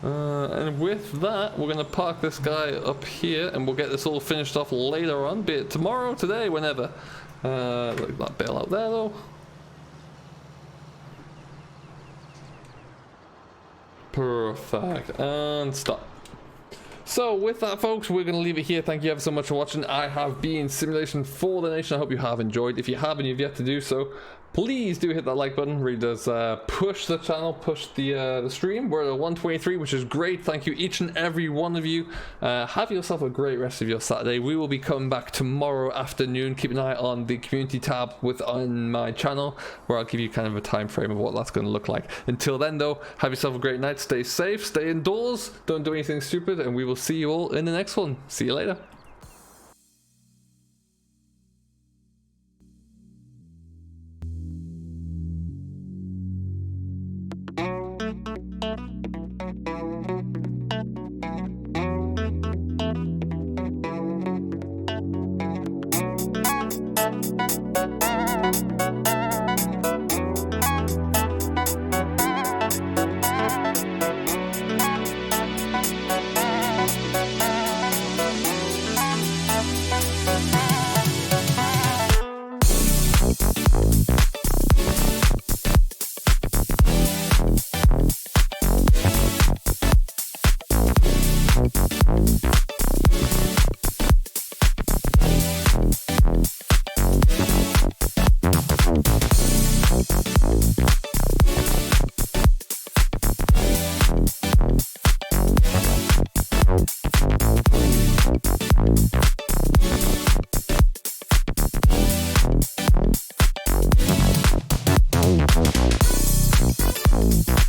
And with that, we're going to park this guy up here and we'll get this all finished off later on, be it tomorrow, today, whenever. Look at that bale out there though. Perfect, and stop. So with that, folks, we're going to leave it here. Thank you ever so much for watching. I have been Simulation for the Nation. I hope you have enjoyed. If you have and you've yet to do so, please do hit that like button. Really does push the channel, push the stream. We're at 123, which is great. Thank you, each and every one of you. Have yourself a great rest of your Saturday. We will be coming back tomorrow afternoon. Keep an eye on the community tab on my channel, where I'll give you kind of a time frame of what that's going to look like. Until then, though, have yourself a great night. Stay safe, stay indoors, don't do anything stupid, and we will see you all in the next one. See you later. Thank you.